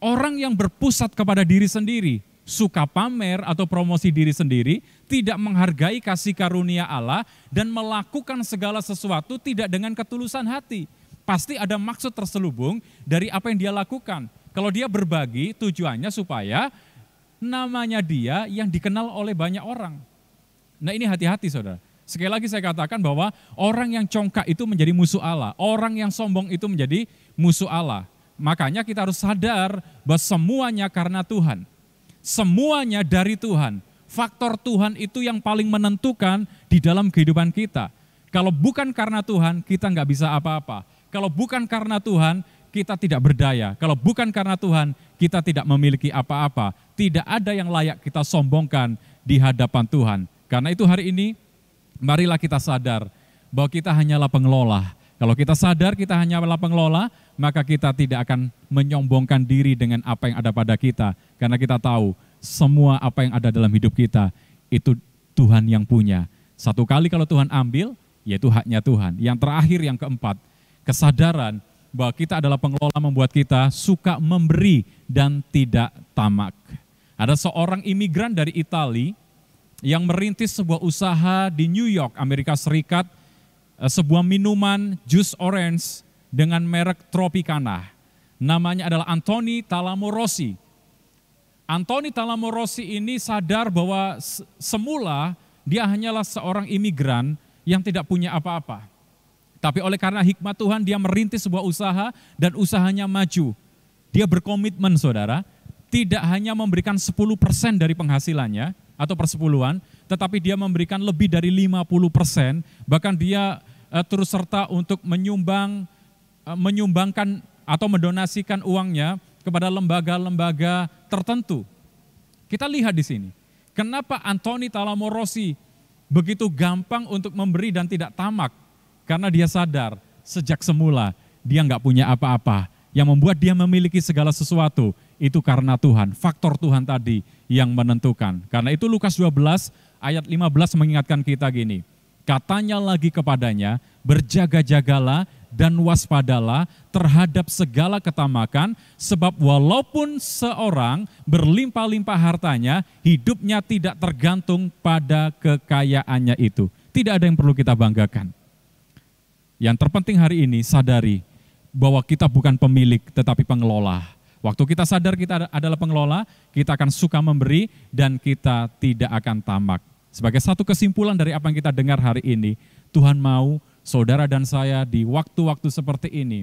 orang yang berpusat kepada diri sendiri, suka pamer atau promosi diri sendiri, tidak menghargai kasih karunia Allah dan melakukan segala sesuatu tidak dengan ketulusan hati. Pasti ada maksud terselubung dari apa yang dia lakukan. Kalau dia berbagi, tujuannya supaya namanya dia yang dikenal oleh banyak orang. Nah ini hati-hati saudara. Sekali lagi saya katakan bahwa orang yang congkak itu menjadi musuh Allah. Orang yang sombong itu menjadi musuh Allah. Makanya kita harus sadar bahwa semuanya karena Tuhan. Semuanya dari Tuhan. Faktor Tuhan itu yang paling menentukan di dalam kehidupan kita. Kalau bukan karena Tuhan, kita nggak bisa apa-apa. Kalau bukan karena Tuhan, kita tidak berdaya. Kalau bukan karena Tuhan, kita tidak memiliki apa-apa. Tidak ada yang layak kita sombongkan di hadapan Tuhan. Karena itu hari ini, marilah kita sadar bahwa kita hanyalah pengelola. Kalau kita sadar kita hanyalah pengelola, maka kita tidak akan menyombongkan diri dengan apa yang ada pada kita. Karena kita tahu semua apa yang ada dalam hidup kita, itu Tuhan yang punya. Satu kali kalau Tuhan ambil, yaitu haknya Tuhan. Yang terakhir, yang keempat, kesadaran bahwa kita adalah pengelola membuat kita suka memberi dan tidak tamak. Ada seorang imigran dari Italia yang merintis sebuah usaha di New York, Amerika Serikat, sebuah minuman jus orange dengan merek Tropicana. Namanya adalah Anthony Talamorossi. Anthony Talamorossi ini sadar bahwa semula dia hanyalah seorang imigran yang tidak punya apa-apa. Tapi oleh karena hikmat Tuhan dia merintis sebuah usaha dan usahanya maju. Dia berkomitmen saudara, tidak hanya memberikan 10% dari penghasilannya atau persepuluhan, tetapi dia memberikan lebih dari 50%, bahkan dia terus serta untuk menyumbangkan atau mendonasikan uangnya kepada lembaga-lembaga tertentu. Kita lihat di sini, kenapa Anthony Talamorossi begitu gampang untuk memberi dan tidak tamak? Karena dia sadar sejak semula dia nggak punya apa-apa. Yang membuat dia memiliki segala sesuatu itu karena Tuhan. Faktor Tuhan tadi yang menentukan. Karena itu Lukas 12 ayat 15 mengingatkan kita gini. Katanya lagi kepadanya, berjaga-jagalah dan waspadalah terhadap segala ketamakan, sebab walaupun seorang berlimpah-limpah hartanya, hidupnya tidak tergantung pada kekayaannya itu. Tidak ada yang perlu kita banggakan. Yang terpenting hari ini sadari bahwa kita bukan pemilik tetapi pengelola. Waktu kita sadar kita adalah pengelola, kita akan suka memberi dan kita tidak akan tamak. Sebagai satu kesimpulan dari apa yang kita dengar hari ini, Tuhan mau saudara dan saya di waktu-waktu seperti ini,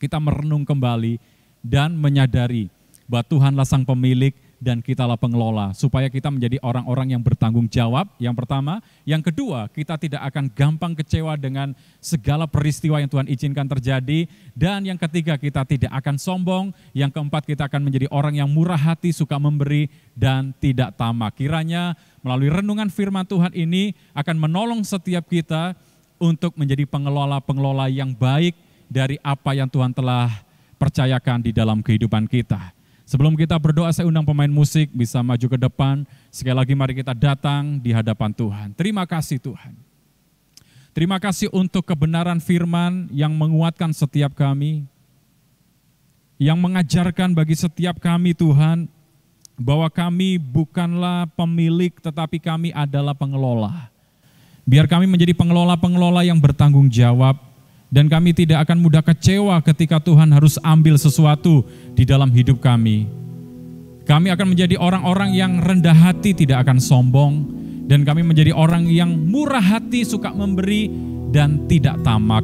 kita merenung kembali dan menyadari bahwa Tuhanlah sang pemilik dan kitalah pengelola, supaya kita menjadi orang-orang yang bertanggung jawab, yang pertama. Yang kedua, kita tidak akan gampang kecewa dengan segala peristiwa yang Tuhan izinkan terjadi. Dan yang ketiga, kita tidak akan sombong. Yang keempat, kita akan menjadi orang yang murah hati, suka memberi, dan tidak tamak. Kiranya melalui renungan firman Tuhan ini akan menolong setiap kita untuk menjadi pengelola-pengelola yang baik dari apa yang Tuhan telah percayakan di dalam kehidupan kita. Sebelum kita berdoa, saya undang pemain musik bisa maju ke depan. Sekali lagi mari kita datang di hadapan Tuhan. Terima kasih Tuhan. Terima kasih untuk kebenaran firman yang menguatkan setiap kami. Yang mengajarkan bagi setiap kami Tuhan, bahwa kami bukanlah pemilik tetapi kami adalah pengelola. Biar kami menjadi pengelola-pengelola yang bertanggung jawab. Dan kami tidak akan mudah kecewa ketika Tuhan harus ambil sesuatu di dalam hidup kami. Kami akan menjadi orang-orang yang rendah hati, tidak akan sombong. Dan kami menjadi orang yang murah hati, suka memberi dan tidak tamak.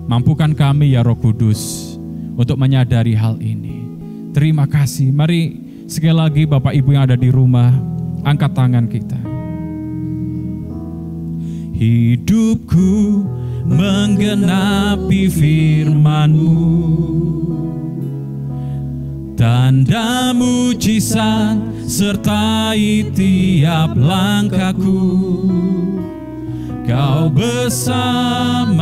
Mampukan kami ya Roh Kudus untuk menyadari hal ini. Terima kasih. Mari sekali lagi Bapak Ibu yang ada di rumah, angkat tangan kita. hidupku menggenapi firman-Mu. Tanda mujizat sertai tiap langkahku, Kau bersamaku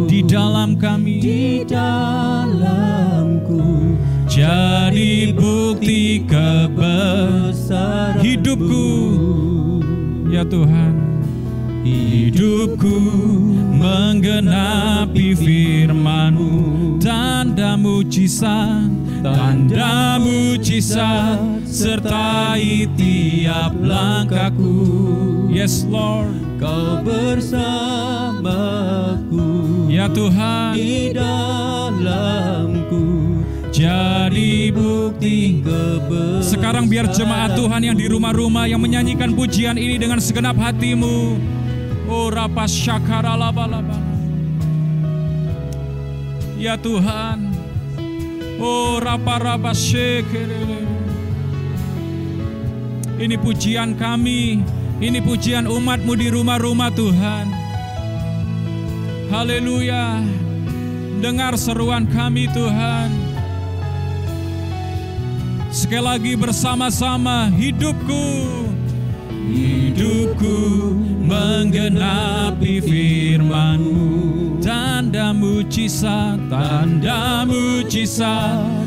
di dalam kami, di dalamku, jadi bukti kebesaran hidupku, ya Tuhan. Hidupku menggenapi firman-Mu, tanda mujizat sertai tiap langkahku. Yes Lord, Kau bersamaku, ya Tuhan, di dalamku, jadi bukti kebesaran. Sekarang biar jemaat Tuhan yang di rumah-rumah yang menyanyikan pujian ini dengan segenap hatimu. Oh rapas syakara laba-laba, ya Tuhan. Oh rapa-rapa syekere. Ini pujian kami, ini pujian umat-Mu di rumah-rumah Tuhan. Haleluya. Dengar seruan kami Tuhan. Sekali lagi bersama-sama, hidupku menggenapi firman-Mu, tanda mujizat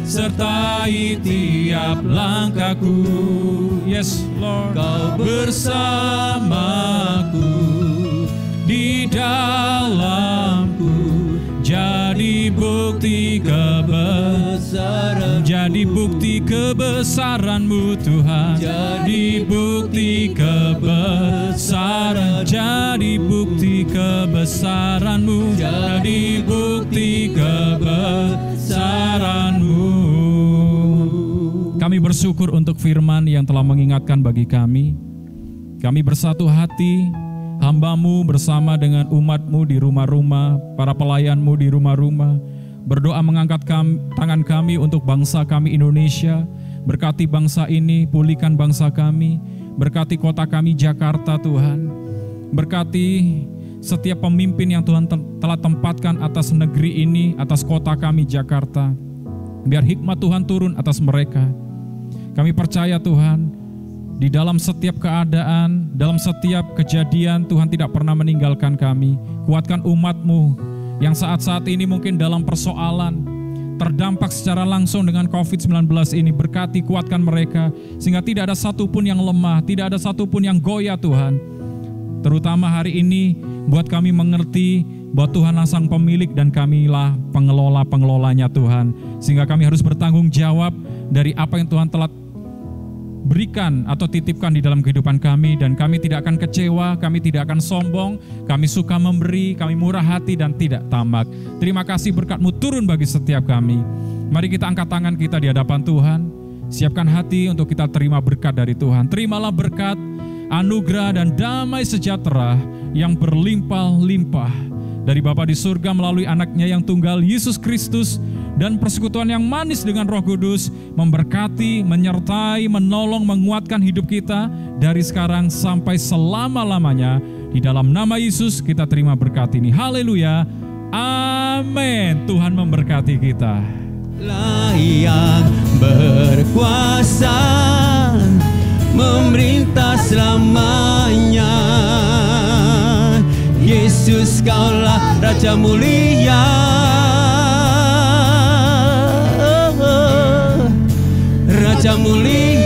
sertai tiap langkahku. Yes Lord, Kau bersamaku, di dalamku, jadi bukti kebesaran, jadi bukti kebesaran-Mu Tuhan, jadi bukti kebesaran, jadi bukti kebesaran-Mu, jadi bukti kebesaran-Mu. Kami bersyukur untuk firman yang telah mengingatkan bagi kami. Kami bersatu hati, hamba-Mu bersama dengan umat-Mu di rumah-rumah, para pelayan-Mu di rumah-rumah, berdoa mengangkat tangan kami untuk bangsa kami Indonesia. Berkati bangsa ini, pulihkan bangsa kami, berkati kota kami Jakarta Tuhan. Berkati setiap pemimpin yang Tuhan telah tempatkan atas negeri ini, atas kota kami Jakarta. Biar hikmat Tuhan turun atas mereka. Kami percaya Tuhan, di dalam setiap keadaan, dalam setiap kejadian, Tuhan tidak pernah meninggalkan kami. Kuatkan umat-Mu yang saat-saat ini mungkin dalam persoalan, terdampak secara langsung dengan COVID-19 ini. Berkati, kuatkan mereka, sehingga tidak ada satupun yang lemah, tidak ada satupun yang goyah Tuhan. Terutama hari ini, buat kami mengerti bahwa Tuhanlah sang pemilik dan kamilah pengelola-pengelolanya Tuhan. Sehingga kami harus bertanggung jawab dari apa yang Tuhan telah berikan atau titipkan di dalam kehidupan kami, dan kami tidak akan kecewa, kami tidak akan sombong, kami suka memberi, kami murah hati dan tidak tamak. Terima kasih berkat-Mu turun bagi setiap kami. Mari kita angkat tangan kita di hadapan Tuhan, siapkan hati untuk kita terima berkat dari Tuhan. Terimalah berkat, anugerah dan damai sejahtera yang berlimpah-limpah dari Bapa di surga melalui anaknya yang tunggal Yesus Kristus, dan persekutuan yang manis dengan Roh Kudus memberkati, menyertai, menolong, menguatkan hidup kita dari sekarang sampai selama-lamanya. Di dalam nama Yesus kita terima berkat ini. Haleluya. Amin. Tuhan memberkati kita. Yang berkuasa memerintah selamanya. Yesus, Kaulah Raja mulia, Raja mulia.